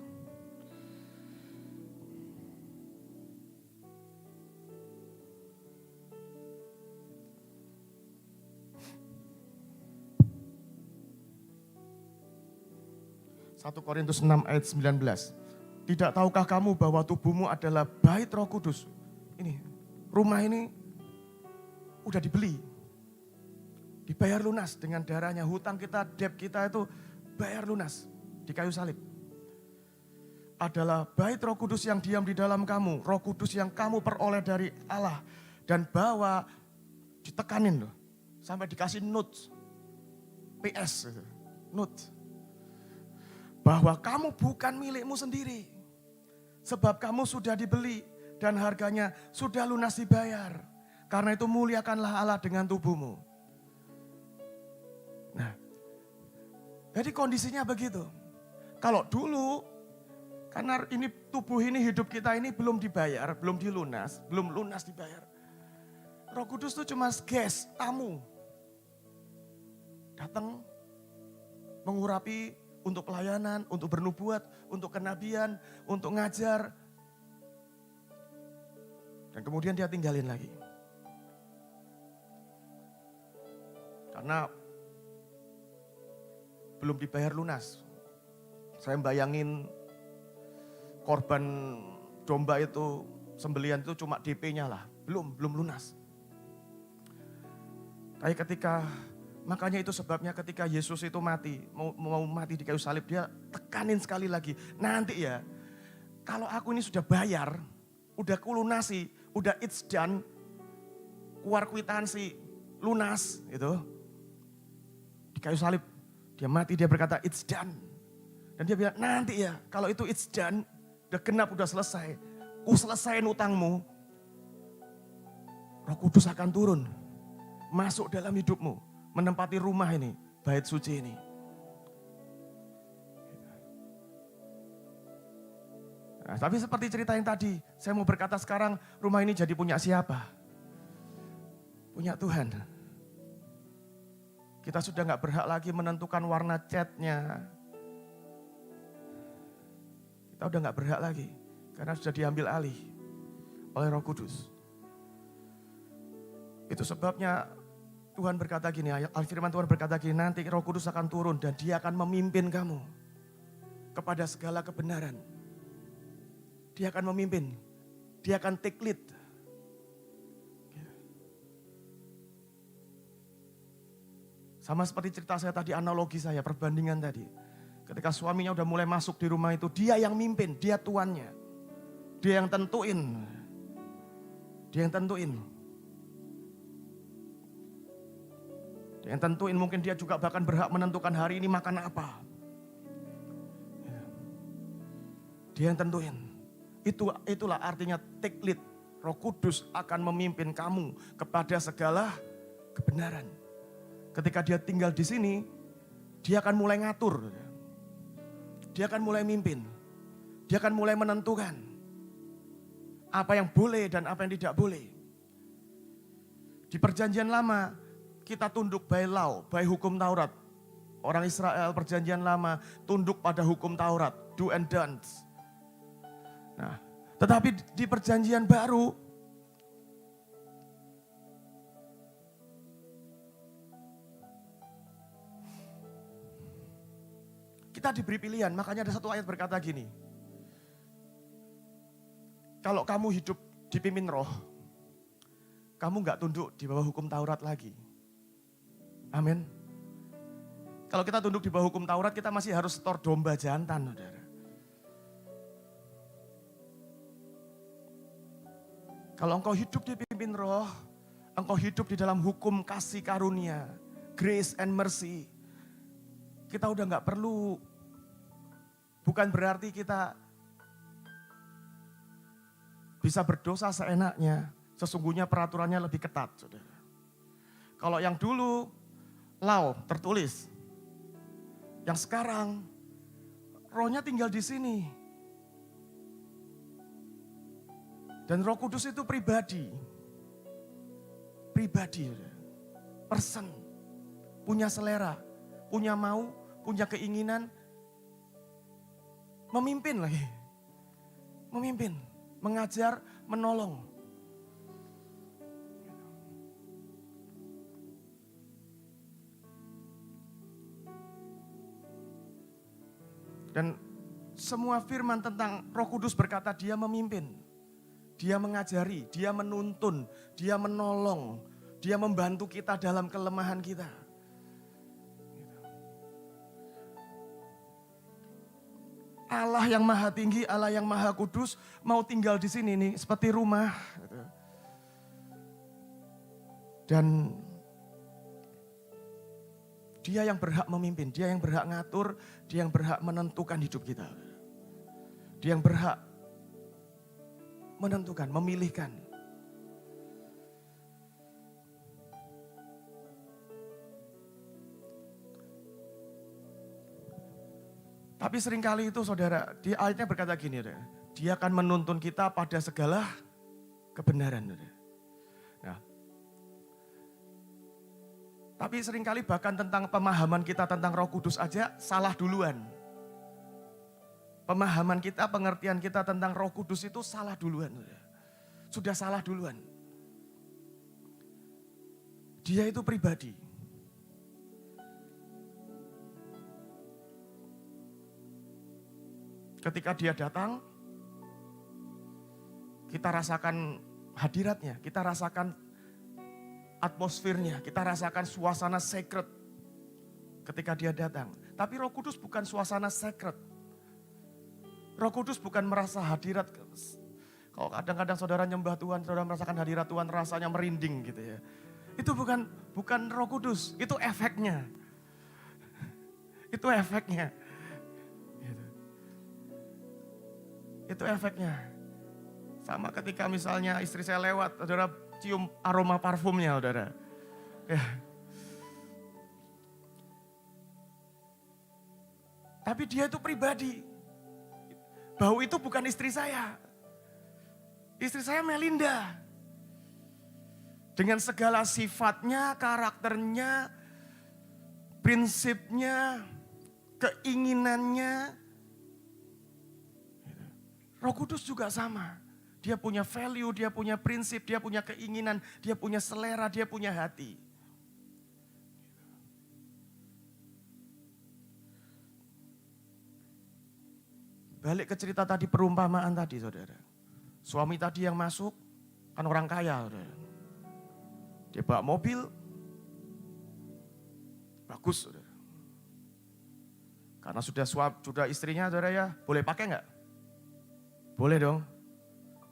Satu Korintus 6 ayat 19. Tidak tahukah kamu bahwa tubuhmu adalah bait Roh Kudus? Ini, rumah ini udah dibeli. Dibayar lunas dengan darahnya, hutang kita, debt kita itu bayar lunas di kayu salib. Adalah bait Roh Kudus yang diam di dalam kamu, Roh Kudus yang kamu peroleh dari Allah. Dan bawa, ditekanin loh, sampai dikasih notes, PS, notes. Bahwa kamu bukan milikmu sendiri. Sebab kamu sudah dibeli dan harganya sudah lunas dibayar. Karena itu muliakanlah Allah dengan tubuhmu. Nah, jadi kondisinya begitu. Kalau dulu, karena ini tubuh ini, hidup kita ini belum dibayar, belum lunas dibayar. Roh Kudus itu cuma guest, tamu. Datang, mengurapi untuk pelayanan, untuk bernubuat, untuk kenabian, untuk ngajar. Dan kemudian dia tinggalin lagi. Karena belum dibayar lunas. Saya bayangin korban domba itu, sembelian itu cuma DP-nya lah. Belum lunas. Tapi makanya itu sebabnya ketika Yesus itu mati, mau mati di kayu salib, dia tekanin sekali lagi. Nanti ya, kalau aku ini sudah bayar, udah kulunasi, udah it's done, keluar kwitansi, lunas gitu. Di kayu salib, dia mati, dia berkata it's done. Dan dia bilang nanti ya, kalau itu it's done, udah genap, udah selesai. Selesain utangmu, Roh Kudus akan turun, masuk dalam hidupmu. Menempati rumah ini, bait suci ini. Nah, tapi seperti cerita yang tadi, saya mau berkata sekarang rumah ini jadi punya siapa? Punya Tuhan. Kita sudah gak berhak lagi menentukan warna catnya. Kita udah gak berhak lagi, karena sudah diambil alih oleh Roh Kudus. Itu sebabnya Tuhan berkata gini, firman Tuhan berkata gini, nanti Roh Kudus akan turun dan dia akan memimpin kamu kepada segala kebenaran. Dia akan memimpin, dia akan take lead. Sama seperti cerita saya tadi, analogi saya, perbandingan tadi. Ketika suaminya udah mulai masuk di rumah itu, dia yang mimpin, dia tuannya. Dia yang tentuin. Dia yang tentuin. Dia yang tentuin, mungkin dia juga bahkan berhak menentukan hari ini makan apa. Dia yang tentuin. Itulah artinya take lead. Roh Kudus akan memimpin kamu kepada segala kebenaran. Ketika dia tinggal di sini, dia akan mulai ngatur. Dia akan mulai mimpin. Dia akan mulai menentukan apa yang boleh dan apa yang tidak boleh. Di perjanjian lama, kita tunduk by law, by hukum Taurat. Orang Israel perjanjian lama tunduk pada hukum Taurat, do and don'ts. Nah, tetapi di perjanjian baru, kita diberi pilihan. Makanya ada satu ayat berkata gini, kalau kamu hidup dipimpin roh, kamu gak tunduk di bawah hukum Taurat lagi. Amin. Kalau kita tunduk di bawah hukum Taurat, kita masih harus setor domba jantan, saudara. Kalau engkau hidup dipimpin roh, engkau hidup di dalam hukum kasih karunia, grace and mercy. Kita udah gak perlu, bukan berarti kita bisa berdosa seenaknya. Sesungguhnya peraturannya lebih ketat, saudara. Kalau yang dulu, law tertulis. Yang sekarang, rohnya tinggal di sini. Dan Roh Kudus itu pribadi. Pribadi, person. Punya selera, punya mau, punya keinginan. Memimpin lagi. Memimpin, mengajar, menolong. Dan semua firman tentang Roh Kudus berkata dia memimpin, dia mengajari, dia menuntun, dia menolong, dia membantu kita dalam kelemahan kita. Allah yang maha tinggi, Allah yang maha kudus mau tinggal di sini nih seperti rumah. Dan dia yang berhak memimpin, dia yang berhak ngatur, dia yang berhak menentukan hidup kita. Dia yang berhak menentukan, memilihkan. Tapi seringkali itu saudara, di ayatnya berkata gini, dia akan menuntun kita pada segala kebenaran. Nah, tapi seringkali bahkan tentang pemahaman kita tentang Roh Kudus aja salah duluan. Pemahaman kita, pengertian kita tentang Roh Kudus itu salah duluan. Sudah salah duluan. Dia itu pribadi. Ketika dia datang, kita rasakan hadiratnya, kita rasakan atmosfernya, kita rasakan suasana sacred ketika dia datang. Tapi Roh Kudus bukan suasana sacred. Roh Kudus bukan merasa hadirat. Kalau kadang-kadang saudara nyembah Tuhan, saudara merasakan hadirat Tuhan rasanya merinding gitu ya. Itu bukan Roh Kudus, itu efeknya. Itu efeknya. Itu efeknya. Sama ketika misalnya istri saya lewat, saudara cium aroma parfumnya, saudara. Ya. Tapi dia itu pribadi. Bau itu bukan istri saya. Istri saya Melinda. Dengan segala sifatnya, karakternya, prinsipnya, keinginannya. Roh Kudus juga sama. Dia punya value, dia punya prinsip, dia punya keinginan, dia punya selera, dia punya hati. Balik ke cerita tadi, perumpamaan tadi, saudara. Suami tadi yang masuk, kan orang kaya, saudara. Dia bawa mobil, bagus, saudara. Karena sudah istrinya, saudara ya, boleh pakai nggak? Boleh dong.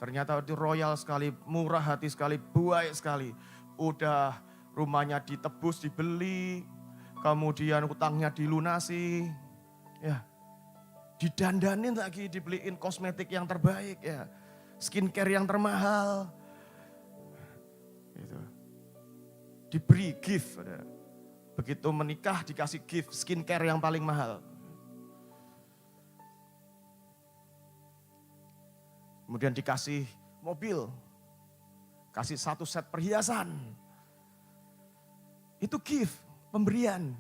Ternyata itu royal sekali, murah hati sekali, baik sekali. Udah rumahnya ditebus, dibeli, kemudian utangnya dilunasi. Ya. didandanin lagi, dibeliin kosmetik yang terbaik ya, skincare yang termahal. Gitu. Diberi gift. Begitu menikah dikasih gift skincare yang paling mahal. Kemudian dikasih mobil, kasih 1 set perhiasan. Itu gift, pemberian.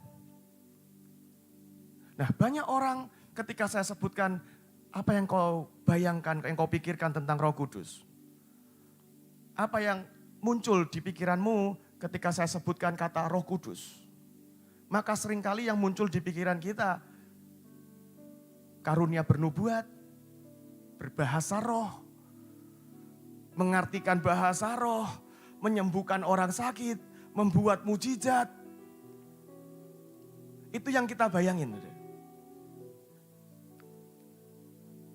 Nah, banyak orang ketika saya sebutkan apa yang kau bayangkan, yang kau pikirkan tentang Roh Kudus. Apa yang muncul di pikiranmu ketika saya sebutkan kata Roh Kudus. Maka seringkali yang muncul di pikiran kita, karunia bernubuat, berbahasa roh, mengartikan bahasa roh, menyembuhkan orang sakit, membuat mujizat. Itu yang kita bayangin.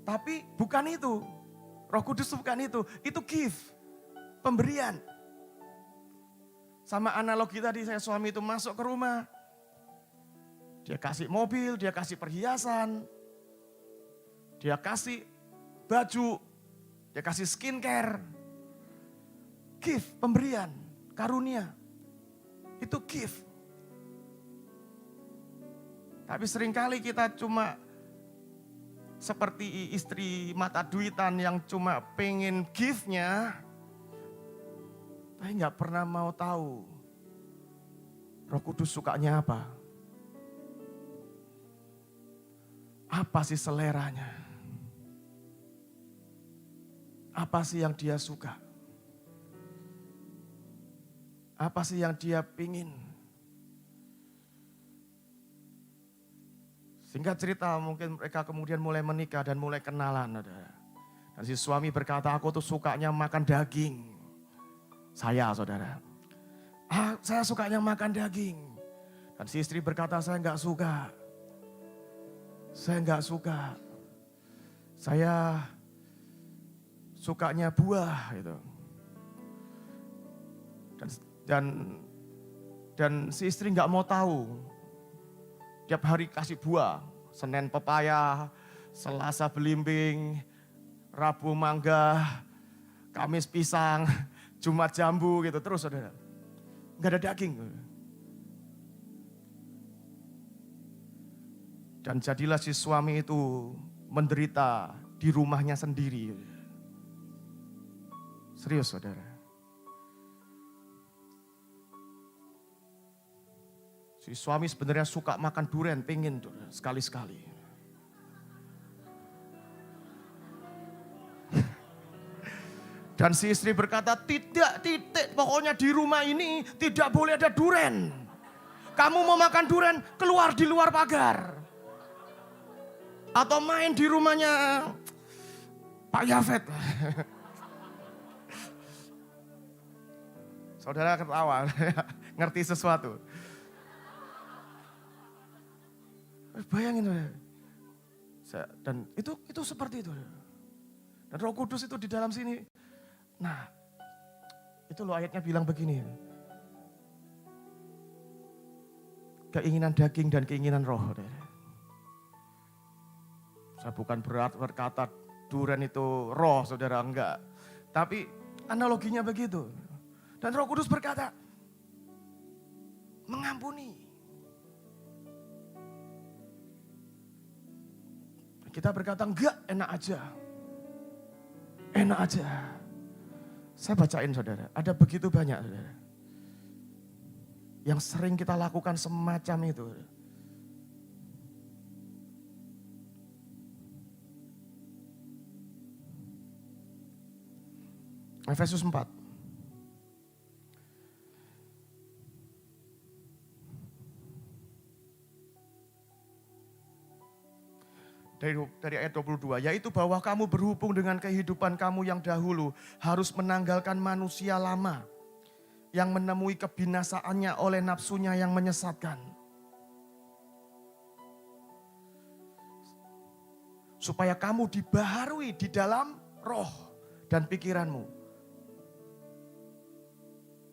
Tapi bukan itu. Roh Kudus bukan itu gift, pemberian. Sama analogi tadi, saya suami itu masuk ke rumah, dia kasih mobil, dia kasih perhiasan, dia kasih baju, dia kasih skincare. Gift, pemberian, karunia. Itu gift. Tapi seringkali kita cuma seperti istri mata duitan yang cuma pengen gift-nya, tapi nggak pernah mau tahu Roh Kudus sukanya apa. Apa sih seleranya? Apa sih yang dia suka? Apa sih yang dia pingin? Singkat cerita, mungkin mereka kemudian mulai menikah dan mulai kenalan. Dan si suami berkata, aku tuh sukanya makan daging. Saya, saudara. Saya sukanya makan daging. Dan si istri berkata, saya enggak suka. Saya enggak suka. Saya sukanya buah gitu. Dan si istri enggak mau tahu. Tiap hari kasih buah, Senin pepaya, Selasa belimbing, Rabu mangga, Kamis pisang, Jumat jambu gitu terus saudara. Enggak ada daging. Dan jadilah si suami itu menderita di rumahnya sendiri. Serius saudara. Si suami sebenarnya suka makan durian, pengen sekali-sekali. Dan si istri berkata, tidak, pokoknya di rumah ini tidak boleh ada durian. Kamu mau makan durian, keluar di luar pagar. Atau main di rumahnya Pak Yafet. Saudara ketawa, ngerti sesuatu. Bayangin, dan itu seperti itu. Dan Roh Kudus itu di dalam sini. Nah, itu loh ayatnya bilang begini. Keinginan daging dan keinginan roh. Saya bukan berkata durian itu roh, saudara, enggak. Tapi analoginya begitu. Dan Roh Kudus berkata, mengampuni. Kita berkata, enggak, enak aja. Enak aja. Saya bacain saudara, ada begitu banyak saudara. Yang sering kita lakukan semacam itu. Efesus 4. Dari ayat 22, yaitu bahwa kamu berhubung dengan kehidupan kamu yang dahulu harus menanggalkan manusia lama yang menemui kebinasaannya oleh nafsunya yang menyesatkan. Supaya kamu dibaharui di dalam roh dan pikiranmu.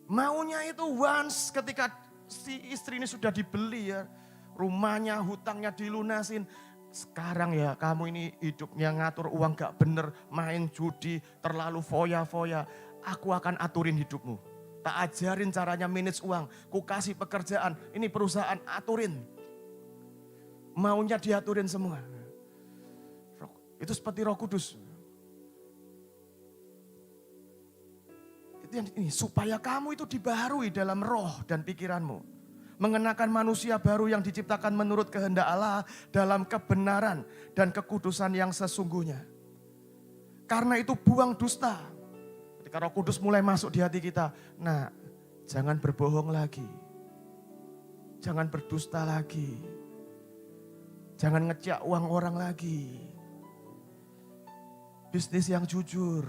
Maunya itu once ketika si istri ini sudah dibeli ya, rumahnya, hutangnya dilunasin. Sekarang ya kamu ini hidupnya ngatur uang gak bener, main judi, terlalu foya-foya. Aku akan aturin hidupmu. Tak ajarin caranya manage uang, ku kasih pekerjaan, ini perusahaan aturin. Maunya diaturin semua. Itu seperti Roh Kudus. Itu yang ini, supaya kamu itu dibaharui dalam roh dan pikiranmu. Mengenakan manusia baru yang diciptakan menurut kehendak Allah dalam kebenaran dan kekudusan yang sesungguhnya. Karena itu buang dusta. Ketika Roh Kudus mulai masuk di hati kita, nah jangan berbohong lagi. Jangan berdusta lagi. Jangan ngejak uang orang lagi. Bisnis yang jujur.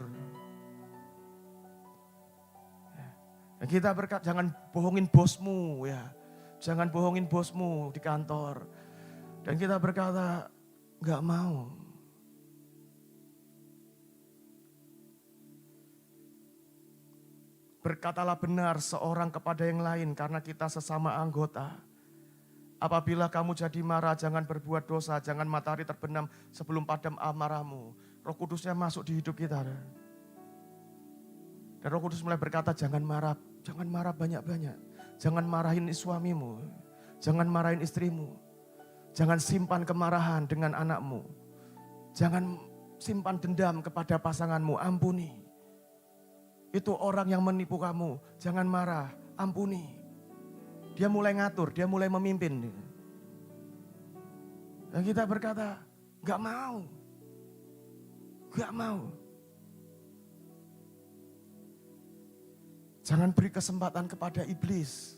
Dan kita berkata, jangan bohongin bosmu ya. Jangan bohongin bosmu di kantor. Dan kita berkata, enggak mau. Berkatalah benar seorang kepada yang lain karena kita sesama anggota. Apabila kamu jadi marah, jangan berbuat dosa, jangan matahari terbenam sebelum padam amarahmu. Roh Kudusnya masuk di hidup kita. Dan Roh Kudus mulai berkata, jangan marah banyak-banyak. Jangan marahin suamimu, jangan marahin istrimu. Jangan simpan kemarahan dengan anakmu. Jangan simpan dendam kepada pasanganmu, ampuni. Itu orang yang menipu kamu, jangan marah, ampuni. Dia mulai ngatur, dia mulai memimpin. Dan kita berkata, gak mau. Gak mau. Jangan beri kesempatan kepada iblis.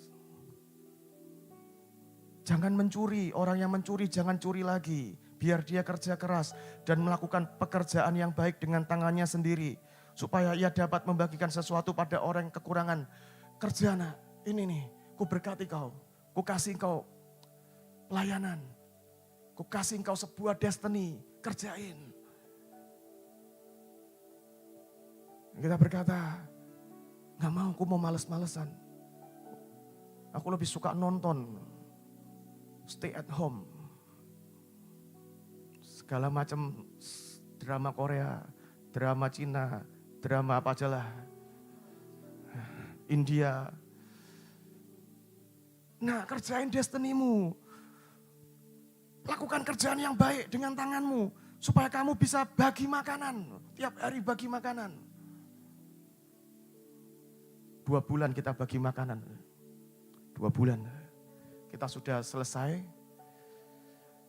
Jangan mencuri, orang yang mencuri jangan curi lagi. Biar dia kerja keras dan melakukan pekerjaan yang baik dengan tangannya sendiri. Supaya ia dapat membagikan sesuatu pada orang yang kekurangan. Kerja nak, ini nih, ku berkati kau. Ku kasih kau pelayanan. Ku kasih kau sebuah destiny, kerjain. Kita berkata, gak mau, aku mau males-malesan. Aku lebih suka nonton. Stay at home. Segala macam drama Korea, drama Cina, drama apa aja lah. India. Nah, kerjain destinimu. Lakukan kerjaan yang baik dengan tanganmu. Supaya kamu bisa bagi makanan. Tiap hari bagi makanan. 2 bulan kita bagi makanan. 2 bulan. Kita sudah selesai.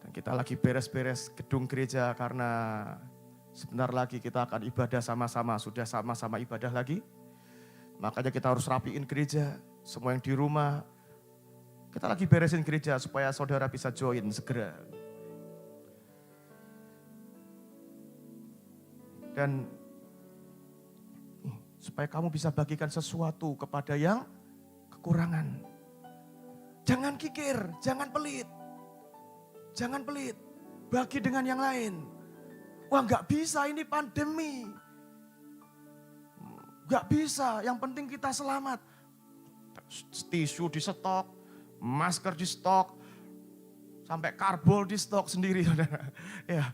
Dan kita lagi beres-beres gedung gereja karena sebentar lagi kita akan ibadah sama-sama. Sudah sama-sama ibadah lagi. Makanya kita harus rapiin gereja. Semua yang di rumah. Kita lagi beresin gereja supaya saudara bisa join segera. Dan supaya kamu bisa bagikan sesuatu kepada yang kekurangan. Jangan kikir, jangan pelit. Jangan pelit, bagi dengan yang lain. Wah gak bisa, ini pandemi. Gak bisa, yang penting kita selamat. Tisu di stok, masker di stok, sampai karbol di stok sendiri. Ya.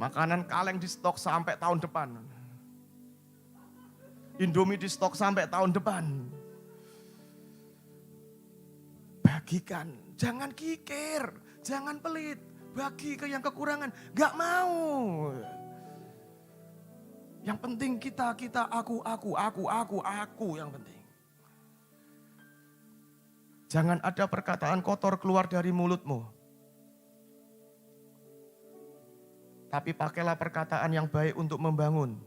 Makanan kaleng di stok sampai tahun depan. Indomie di stok sampai tahun depan. Bagikan, jangan kikir, jangan pelit. Bagi ke yang kekurangan, gak mau. Yang penting kita, aku yang penting. Jangan ada perkataan kotor keluar dari mulutmu. Tapi pakailah perkataan yang baik untuk membangun.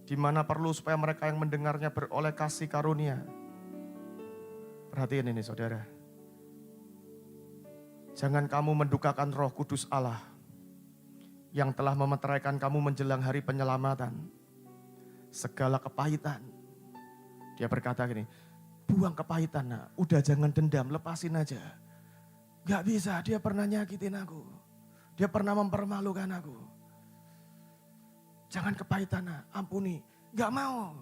Di mana perlu supaya mereka yang mendengarnya beroleh kasih karunia. Perhatiin ini saudara. Jangan kamu mendukakan Roh Kudus Allah yang telah memeteraikan kamu menjelang hari penyelamatan. Segala kepahitan. Dia berkata gini, buang kepahitan nak, udah jangan dendam, lepasin aja. Gak bisa, dia pernah nyakitin aku. Dia pernah mempermalukan aku. Jangan kepahitan, ampuni. Gak mau.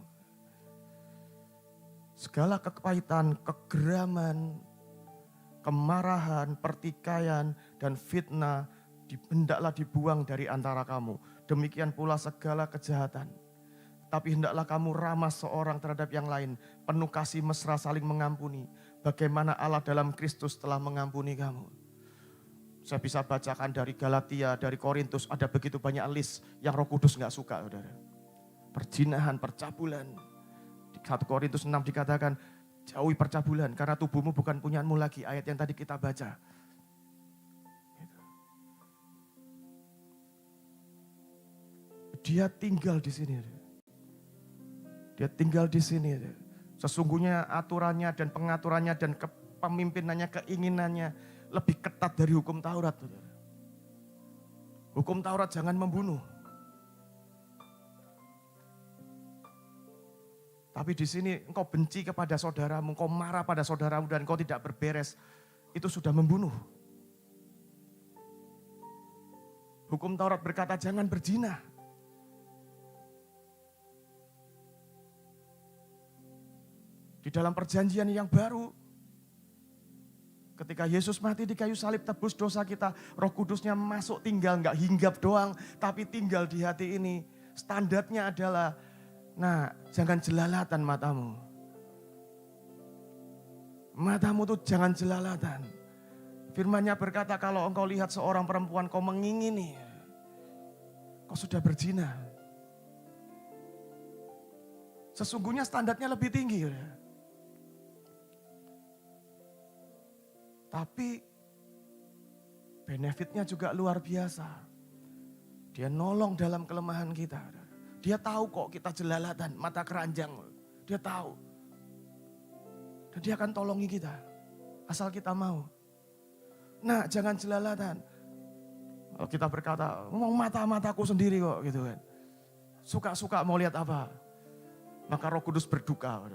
Segala kepahitan, kegeraman, kemarahan, pertikaian, dan fitnah hendaklah dibuang dari antara kamu. Demikian pula segala kejahatan. Tapi hendaklah kamu ramah seorang terhadap yang lain, penuh kasih mesra saling mengampuni. Bagaimana Allah dalam Kristus telah mengampuni kamu. Saya bisa bacakan dari Galatia, dari Korintus, ada begitu banyak list yang Roh Kudus gak suka, saudara. Perzinahan, percabulan. Di 1 Korintus 6 dikatakan, jauhi percabulan karena tubuhmu bukan punyamu lagi. Ayat yang tadi kita baca. Dia tinggal di sini. Dia tinggal di sini. Sesungguhnya aturannya dan pengaturannya dan kepemimpinannya, keinginannya lebih ketat dari hukum Taurat. Hukum Taurat jangan membunuh. Tapi di sini engkau benci kepada saudaramu, engkau marah pada saudaramu dan engkau tidak berberes. Itu sudah membunuh. Hukum Taurat berkata jangan berzina. Di dalam perjanjian yang baru, ketika Yesus mati di kayu salib tebus dosa kita, Roh Kudusnya masuk tinggal, enggak hinggap doang, tapi tinggal di hati ini. Standarnya adalah, nah jangan jelalatan matamu. Matamu tuh jangan jelalatan. Firman-Nya berkata kalau engkau lihat seorang perempuan kau mengingini, kau sudah berzina. Sesungguhnya standarnya lebih tinggi. Tapi benefitnya juga luar biasa. Dia nolong dalam kelemahan kita. Dia tahu kok kita jelalatan, mata keranjang. Dia tahu. Dan dia akan tolongi kita. Asal kita mau. Nah jangan jelalatan. Kalau kita berkata, mau mata-mataku sendiri kok gitu kan. Suka-suka mau lihat apa. Maka Roh Kudus berduka.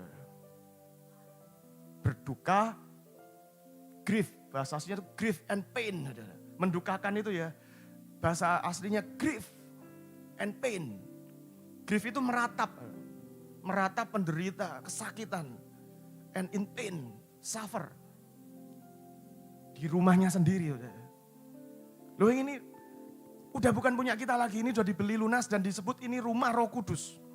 Berduka. Grief, bahasa aslinya itu grief and pain. Mendukakan itu ya, bahasa aslinya grief and pain. Grief itu meratap penderita, kesakitan. And in pain, suffer. Di rumahnya sendiri. Loh ini udah bukan punya kita lagi, ini udah dibeli lunas dan disebut ini rumah Roh Kudus.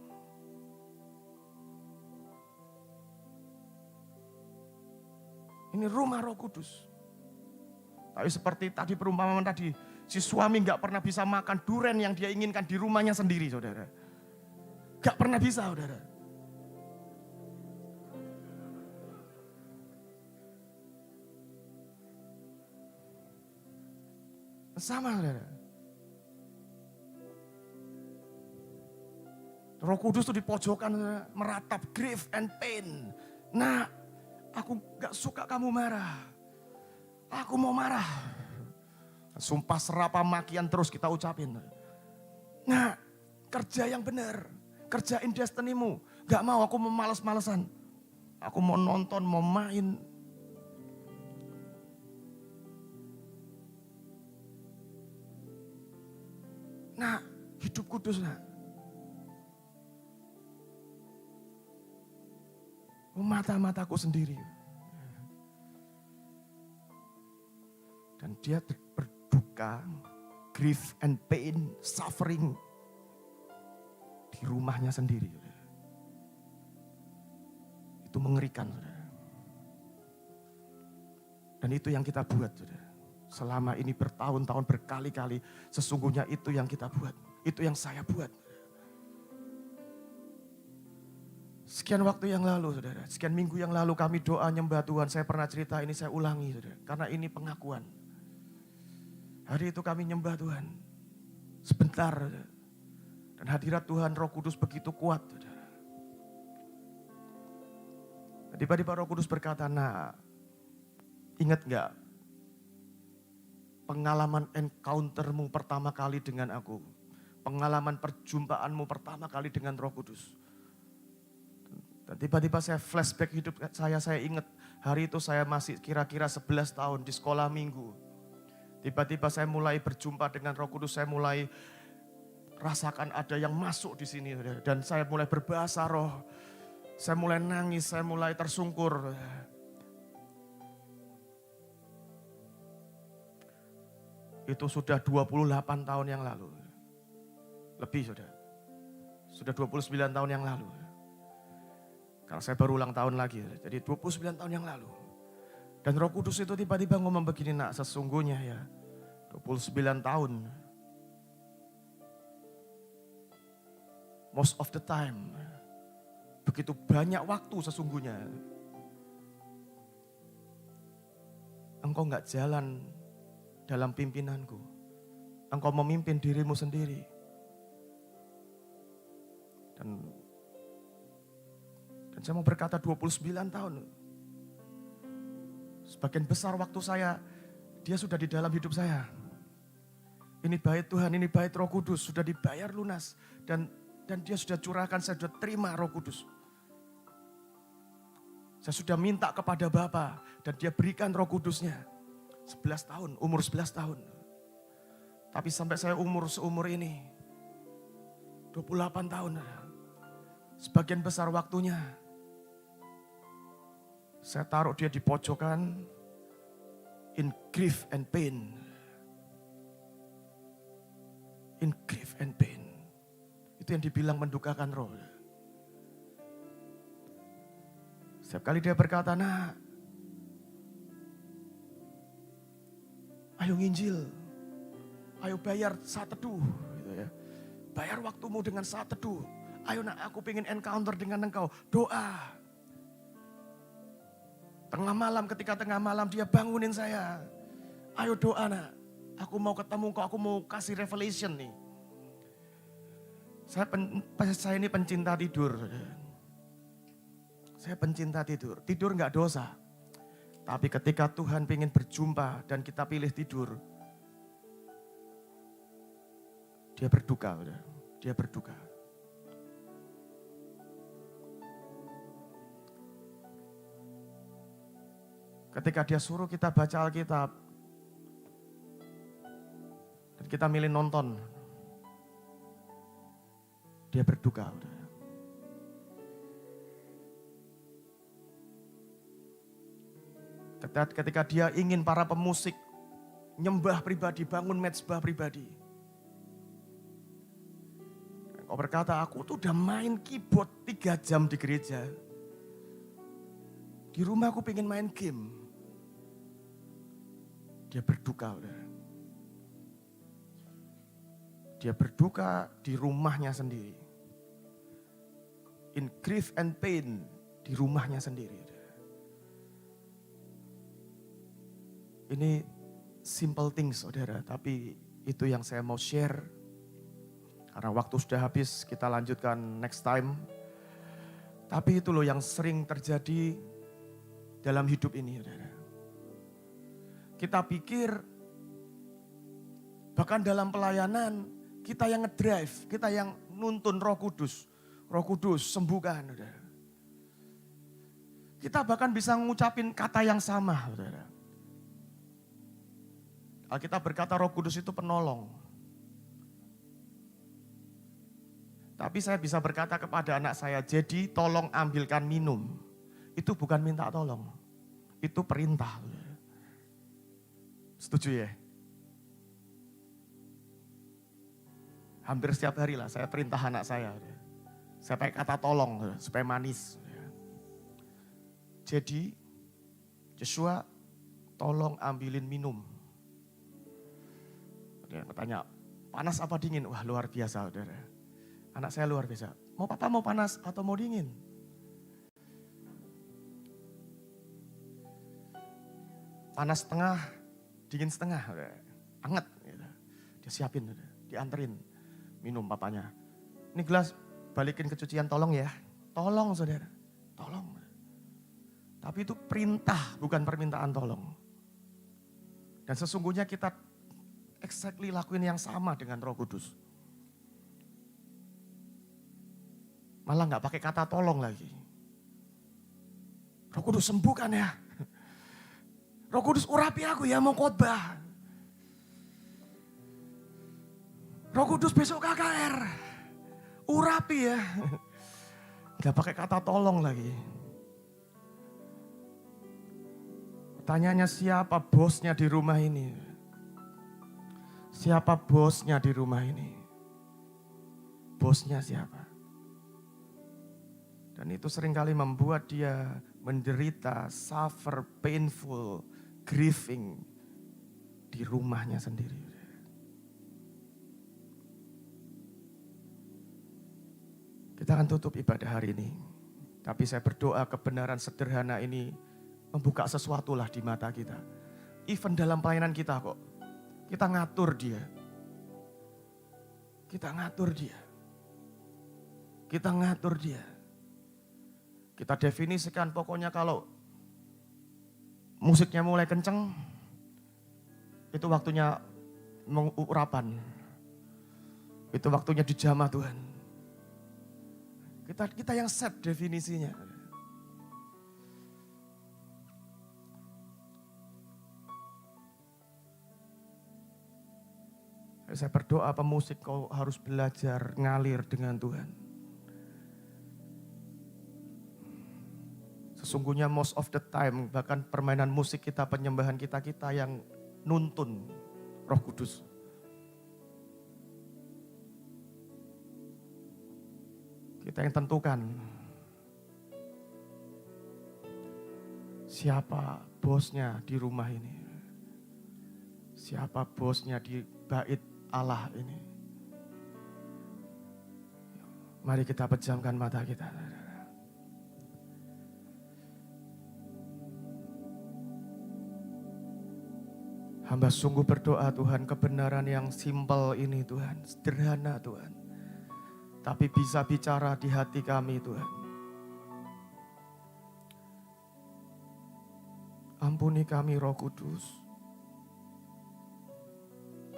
Ini rumah Roh Kudus. Tapi seperti tadi perumpamaan tadi, si suami gak pernah bisa makan duren yang dia inginkan di rumahnya sendiri, saudara. Gak pernah bisa, saudara. Sama, saudara. Roh Kudus itu di pojokan, saudara, meratap grief and pain. Nah, aku gak suka kamu marah. Aku mau marah. Sumpah serapah makian terus kita ucapin. Nah, kerja yang benar. Kerjain destinimu. Gak mau, aku mau males-malesan. Aku mau nonton, mau main. Nah, hidup kudus nah. Mata-mataku sendiri. Dan dia berduka, grief and pain, suffering di rumahnya sendiri. Itu mengerikan. Dan itu yang kita buat. Selama ini bertahun-tahun berkali-kali, sesungguhnya itu yang kita buat. Itu yang saya buat. Sekian waktu yang lalu, saudara. Sekian minggu yang lalu kami doa nyembah Tuhan. Saya pernah cerita ini, saya ulangi, saudara. Karena ini pengakuan. Hari itu kami nyembah Tuhan. Sebentar, saudara. Dan hadirat Tuhan Roh Kudus begitu kuat, saudara. Tiba-tiba Roh Kudus berkata, nah, ingat gak pengalaman encountermu pertama kali dengan aku. Pengalaman perjumpaanmu pertama kali dengan Roh Kudus. Dan tiba-tiba saya flashback hidup saya ingat hari itu saya masih kira-kira 11 tahun di sekolah minggu. Tiba-tiba saya mulai berjumpa dengan Roh Kudus, saya mulai rasakan ada yang masuk di sini. Dan saya mulai berbahasa roh, saya mulai nangis, saya mulai tersungkur. Itu sudah 28 tahun yang lalu. Lebih sudah 29 tahun yang lalu. Karena saya baru ulang tahun lagi, jadi 29 tahun yang lalu. Dan Roh Kudus itu tiba-tiba ngomong begini, nak, sesungguhnya ya 29 tahun. Most of the time. Begitu banyak waktu sesungguhnya. Engkau enggak jalan dalam pimpinanku. Engkau memimpin dirimu sendiri. Dan saya mau berkata 29 tahun. Sebagian besar waktu saya, dia sudah di dalam hidup saya. Ini bait Tuhan, ini bait Roh Kudus, sudah dibayar lunas. Dan dia sudah curahkan, saya sudah terima Roh Kudus. Saya sudah minta kepada Bapa dan dia berikan Roh Kudusnya. 11 tahun, umur 11 tahun. Tapi sampai saya seumur ini, 28 tahun. Sebagian besar waktunya, saya taruh dia di pojokan, in grief and pain. In grief and pain. Itu yang dibilang mendukakan roh. Setiap kali dia berkata, nak, ayo nginjil, ayo bayar saat teduh. Gitu ya. Bayar waktumu dengan saat teduh. Ayo nak, aku pengen encounter dengan engkau, doa. Tengah malam, ketika tengah malam dia bangunin saya. Ayo doa nak, aku mau ketemu kau, aku mau kasih revelation nih. Saya ini pencinta tidur. Saya pencinta tidur. Tidur enggak dosa. Tapi ketika Tuhan ingin berjumpa dan kita pilih tidur, dia berduka. Dia berduka. Ketika dia suruh kita baca Alkitab, dan kita milih nonton, dia berduka. Ketika dia ingin para pemusik nyembah pribadi, bangun mezbah pribadi. Kau berkata, aku tuh udah main keyboard 3 jam di gereja. Di rumah aku pengen main game. Dia berduka. Dia berduka di rumahnya sendiri. In grief and pain di rumahnya sendiri. Ini simple things saudara, tapi itu yang saya mau share. Karena waktu sudah habis, kita lanjutkan next time. Tapi itu loh yang sering terjadi dalam hidup ini saudara. Kita pikir, bahkan dalam pelayanan, kita yang ngedrive, kita yang nuntun Roh Kudus. Roh Kudus sembuhkan saudara. Kita bahkan bisa ngucapin kata yang sama saudara. Alkitab berkata Roh Kudus itu penolong. Tapi saya bisa berkata kepada anak saya, jadi tolong ambilkan minum. Itu bukan minta tolong, itu perintah. Setuju ya? Hampir setiap hari lah saya perintah anak saya. Saya pakai kata tolong supaya manis. Jadi Joshua tolong ambilin minum. Dia bertanya, panas apa dingin? Wah luar biasa saudara. Anak saya luar biasa. Mau papa mau panas atau mau dingin? Panas setengah, dingin setengah. Anget. Gitu. Dia siapin, dianterin minum papanya. Ini gelas balikin ke cucian tolong ya. Tolong saudara, tolong. Tapi itu perintah bukan permintaan tolong. Dan sesungguhnya kita exactly lakuin yang sama dengan Roh Kudus. Malah gak pakai kata tolong lagi. Roh Kudus sembuhkan ya. Roh Kudus urapi aku ya mau khotbah. Roh Kudus besok KKR. Urapi ya. Gak pakai kata tolong lagi. Pertanyaannya siapa bosnya di rumah ini? Siapa bosnya di rumah ini? Bosnya siapa? Dan itu seringkali membuat dia menderita, suffer, painful, grieving di rumahnya sendiri. Kita akan tutup ibadah hari ini. Tapi saya berdoa kebenaran sederhana ini membuka sesuatu lah di mata kita. Even dalam pelayanan kita kok. Kita ngatur dia. Kita ngatur dia. Kita ngatur dia. Kita definisikan pokoknya kalau musiknya mulai kenceng, itu waktunya mengurapan. Itu waktunya dijamah Tuhan. Kita yang set definisinya. Saya berdoa pemusik kau harus belajar ngalir dengan Tuhan. Sesungguhnya most of the time bahkan permainan musik kita, penyembahan kita yang nuntun Roh Kudus. Kita yang tentukan siapa bosnya di rumah ini. Siapa bosnya di bait Allah ini. Mari kita pejamkan mata kita. Hamba sungguh berdoa Tuhan, kebenaran yang simpel ini Tuhan, sederhana Tuhan. Tapi bisa bicara di hati kami Tuhan. Ampuni kami Roh Kudus.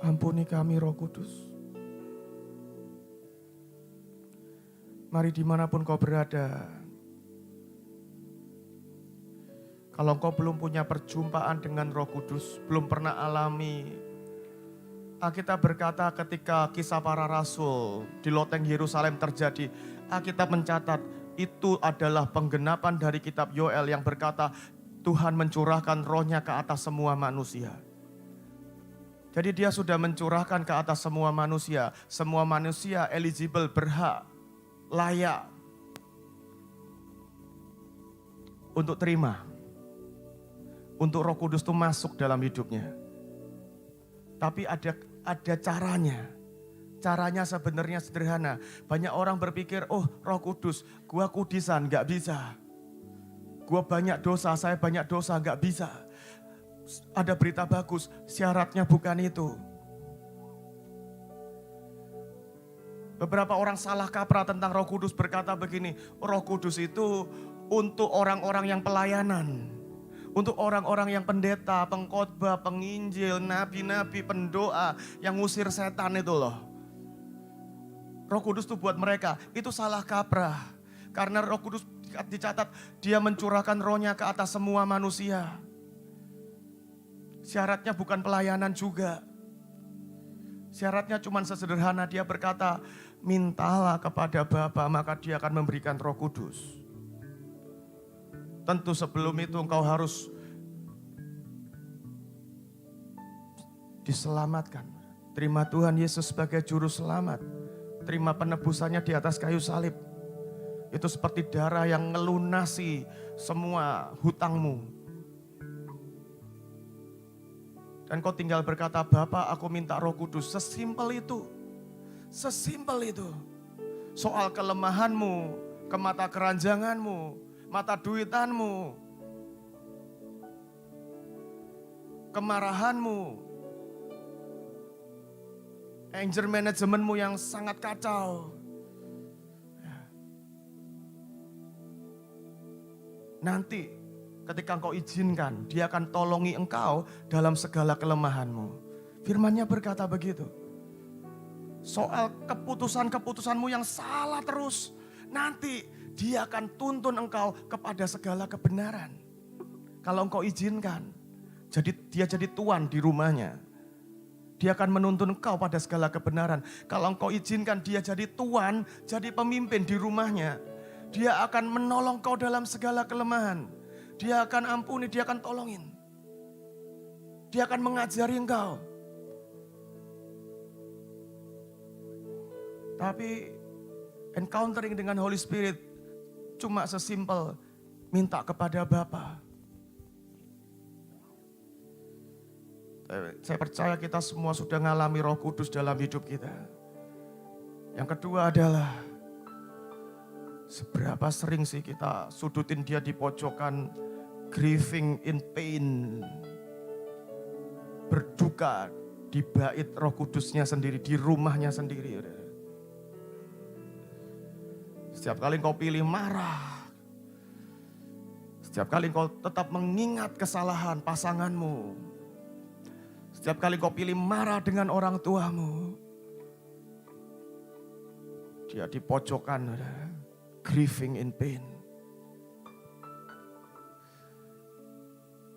Ampuni kami Roh Kudus. Mari dimanapun kau berada. Kalau engkau belum punya perjumpaan dengan Roh Kudus, belum pernah alami. Alkitab berkata ketika kisah para rasul di loteng Yerusalem terjadi, Alkitab mencatat itu adalah penggenapan dari kitab Yoel yang berkata Tuhan mencurahkan rohnya ke atas semua manusia. Jadi dia sudah mencurahkan ke atas semua manusia eligible, berhak, layak untuk terima. Untuk Roh Kudus itu masuk dalam hidupnya. Tapi ada caranya. Caranya sebenarnya sederhana. Banyak orang berpikir, oh Roh Kudus, gua kudisan, gak bisa. Gua banyak dosa, saya banyak dosa, gak bisa. Ada berita bagus, syaratnya bukan itu. Beberapa orang salah kaprah tentang Roh Kudus berkata begini, Roh Kudus itu untuk orang-orang yang pelayanan. Untuk orang-orang yang pendeta, pengkhotbah, penginjil, nabi-nabi, pendoa yang ngusir setan itu loh. Roh Kudus itu buat mereka, itu salah kaprah. Karena Roh Kudus dicatat dia mencurahkan rohnya ke atas semua manusia. Syaratnya bukan pelayanan juga. Syaratnya cuma sesederhana dia berkata, mintalah kepada Bapa maka dia akan memberikan Roh Kudus. Tentu sebelum itu engkau harus diselamatkan. Terima Tuhan Yesus sebagai juru selamat. Terima penebusannya di atas kayu salib. Itu seperti darah yang ngelunasi semua hutangmu. Dan kau tinggal berkata, Bapa aku minta Roh Kudus. Sesimpel itu. Sesimpel itu. Soal kelemahanmu, kemata keranjanganmu, mata duitanmu, kemarahanmu, anger manajemenmu yang sangat kacau. Nanti ketika engkau izinkan, dia akan tolongi engkau dalam segala kelemahanmu. Firman-Nya berkata begitu. Soal keputusan-keputusanmu yang salah terus, nanti dia akan tuntun engkau kepada segala kebenaran. Kalau engkau izinkan, dia jadi tuan di rumahnya. Dia akan menuntun engkau pada segala kebenaran. Kalau engkau izinkan dia jadi tuan, jadi pemimpin di rumahnya. Dia akan menolong kau dalam segala kelemahan. Dia akan ampuni, dia akan tolongin. Dia akan mengajari engkau. Tapi encountering dengan Holy Spirit cuma sesimpel minta kepada Bapa. Saya percaya kita semua sudah mengalami Roh Kudus dalam hidup kita. Yang kedua adalah seberapa sering sih kita sudutin dia di pojokan, grieving in pain, berduka di bait Roh Kudusnya sendiri, di rumahnya sendiri. Setiap kali kau pilih marah, setiap kali kau tetap mengingat kesalahan pasanganmu, setiap kali kau pilih marah dengan orang tuamu, dia di pojokan, grieving in pain.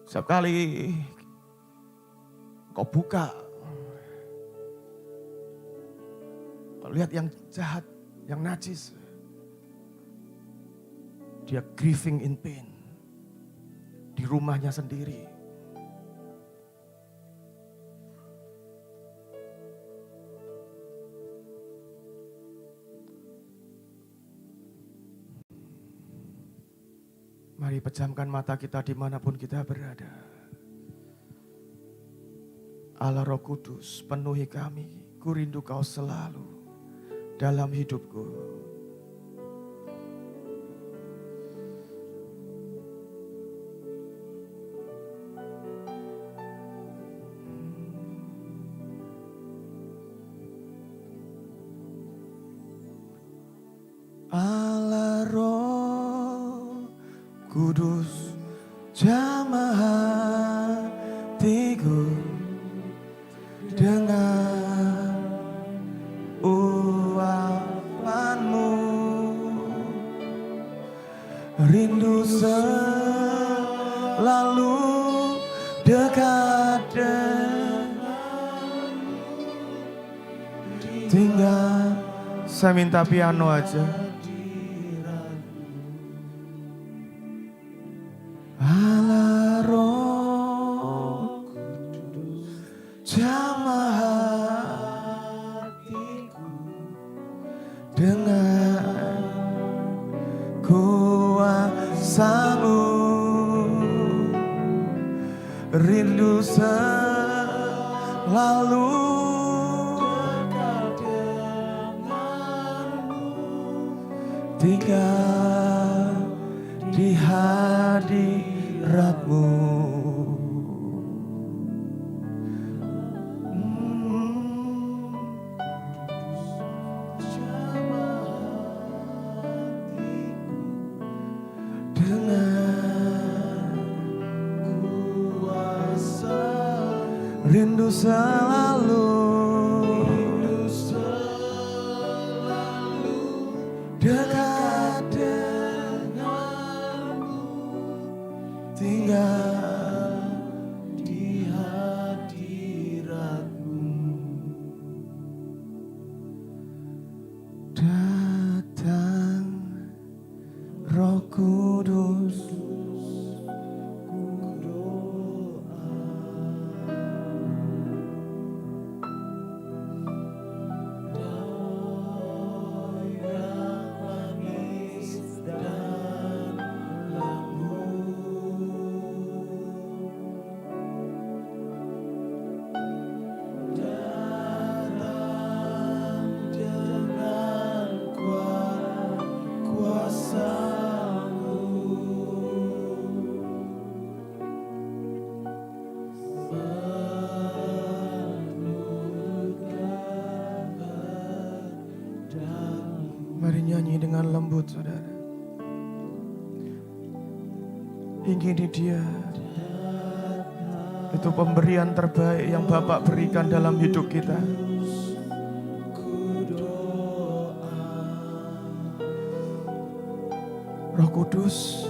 Setiap kali kau buka, kau lihat yang jahat, yang najis, dia grieving in pain di rumahnya sendiri. Mari pejamkan mata kita dimanapun kita berada. Allah Roh Kudus, penuhi kami. Ku rindu Kau selalu dalam hidupku. Allah Roh Kudus, jamah hatiku dengan uapanmu, rindu selalu dekat denganmu. Tinggal saya minta piano aja. Allah Roh Kudus, jamah hatiku dengan kuasa-Mu, rindu selalu dekat denganmu, tinggal di hadirat-Mu. Dengan kuasa, rindu selalu dekat denganmu, tinggal di hadirat-Mu. Datang Roh Kudus, ku doa. Daerah langit dan lampu, datang dengan kuasa-Mu, mari nyanyi dengan lembut, saudara. Ingini Dia. Itu pemberian terbaik yang Bapak berikan dalam hidup kita. Roh Kudus,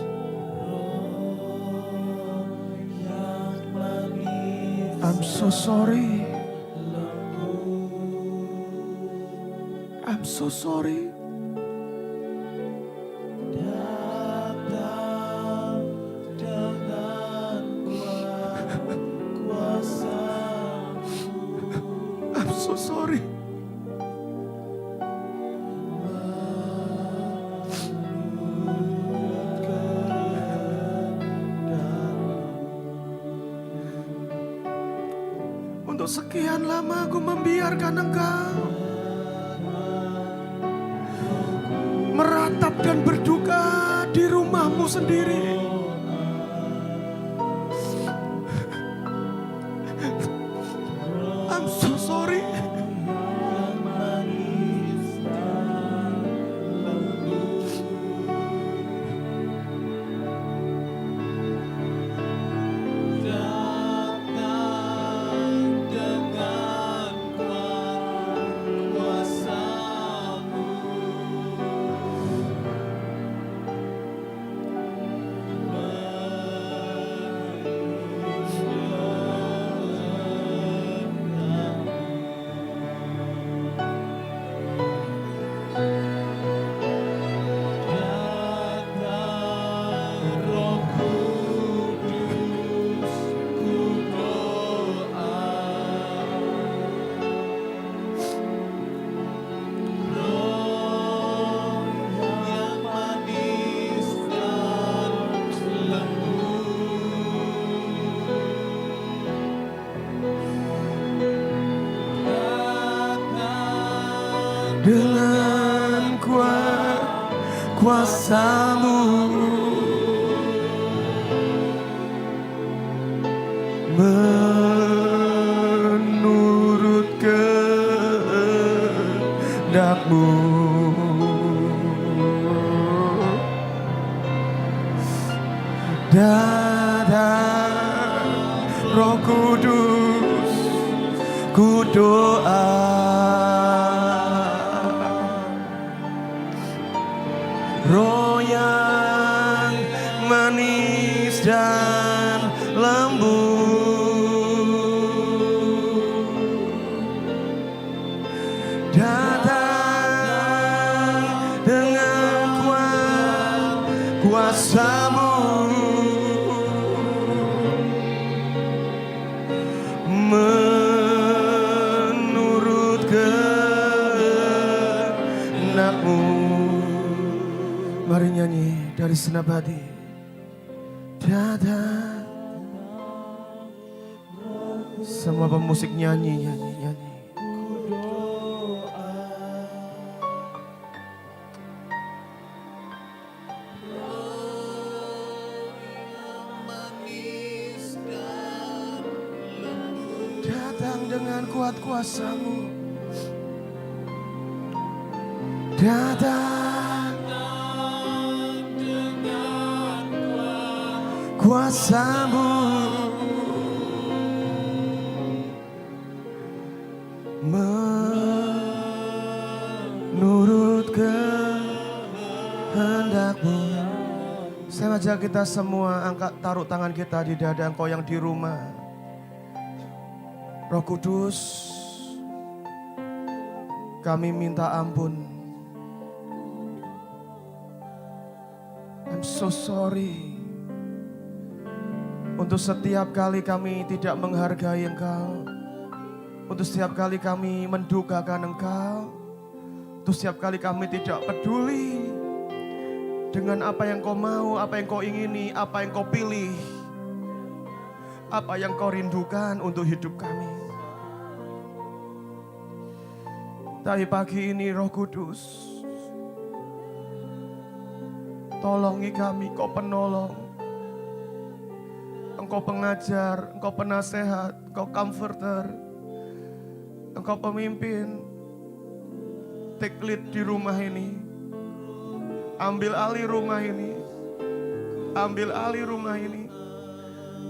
I'm so sorry. I'm so sorry. I'm so sorry. Untuk sekian lama aku membiarkan Engkau meratap dan berduka di rumahmu sendiri. I'm so sorry. Dengan kuasa-Mu menurut kehendak-Mu, datang Roh Kudus, ku doa. Roh yang manis dan lembut, datang dengan kuasa-Mu menurut kehendak-Mu. Mari nyanyi dari senap hati. Datang. Semua pemusik nyanyi. Datang dengan kuat kuasa-Mu. Datang. Kuasa-Mu menurut kehendak-Mu. Saya ajak kita semua angkat taruh tangan kita di dada engkau yang di rumah. Roh Kudus, kami minta ampun. I'm so sorry. Untuk setiap kali kami tidak menghargai Engkau, untuk setiap kali kami mendukakan Engkau, untuk setiap kali kami tidak peduli dengan apa yang Kau mau, apa yang Kau ingini, apa yang Kau pilih, apa yang Kau rindukan untuk hidup kami. Tapi pagi ini Roh Kudus, tolongi kami, Kau penolong. Engkau pengajar, Engkau penasehat, Engkau comforter, Engkau pemimpin. Take lead di rumah ini. Ambil alih rumah ini. Ambil alih rumah ini.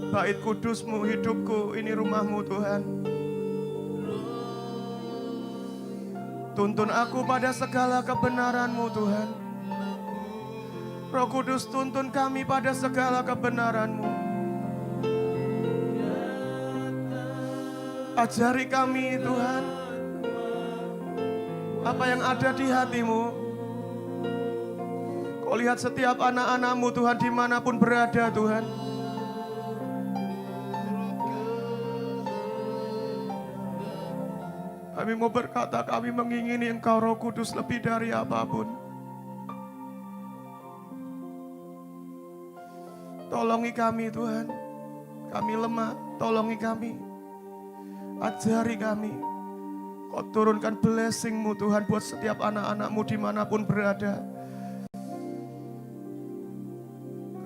Bait kudus-Mu, hidupku, ini rumah-Mu Tuhan. Tuntun aku pada segala kebenaran-Mu Tuhan. Roh Kudus, tuntun kami pada segala kebenaran-Mu. Ajari kami Tuhan, apa yang ada di hati-Mu. Kau lihat setiap anak-anak-Mu Tuhan dimanapun berada Tuhan. Kami mau berkata, kami mengingini Engkau Roh Kudus lebih dari apapun. Tolongi kami Tuhan, kami lemah, tolongi kami. Ajari kami. Kau turunkan blessing-Mu Tuhan buat setiap anak-anak-Mu dimanapun berada.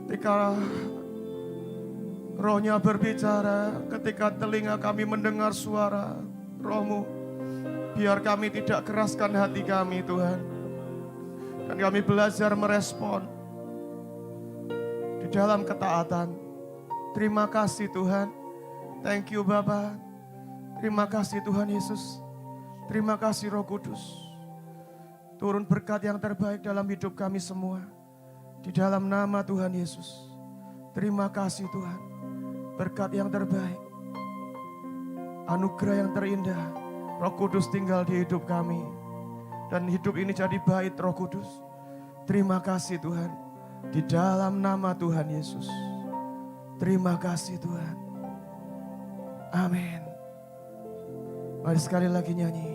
Ketika Roh-Nya berbicara, ketika telinga kami mendengar suara Roh-Mu, biar kami tidak keraskan hati kami Tuhan. Dan kami belajar merespon di dalam ketaatan. Terima kasih Tuhan. Thank you Bapa. Terima kasih Tuhan Yesus. Terima kasih Roh Kudus. Turun berkat yang terbaik dalam hidup kami semua. Di dalam nama Tuhan Yesus. Terima kasih Tuhan. Berkat yang terbaik. Anugerah yang terindah. Roh Kudus tinggal di hidup kami. Dan hidup ini jadi bait Roh Kudus. Terima kasih Tuhan. Di dalam nama Tuhan Yesus. Terima kasih Tuhan. Amin. Mari sekali lagi nyanyi.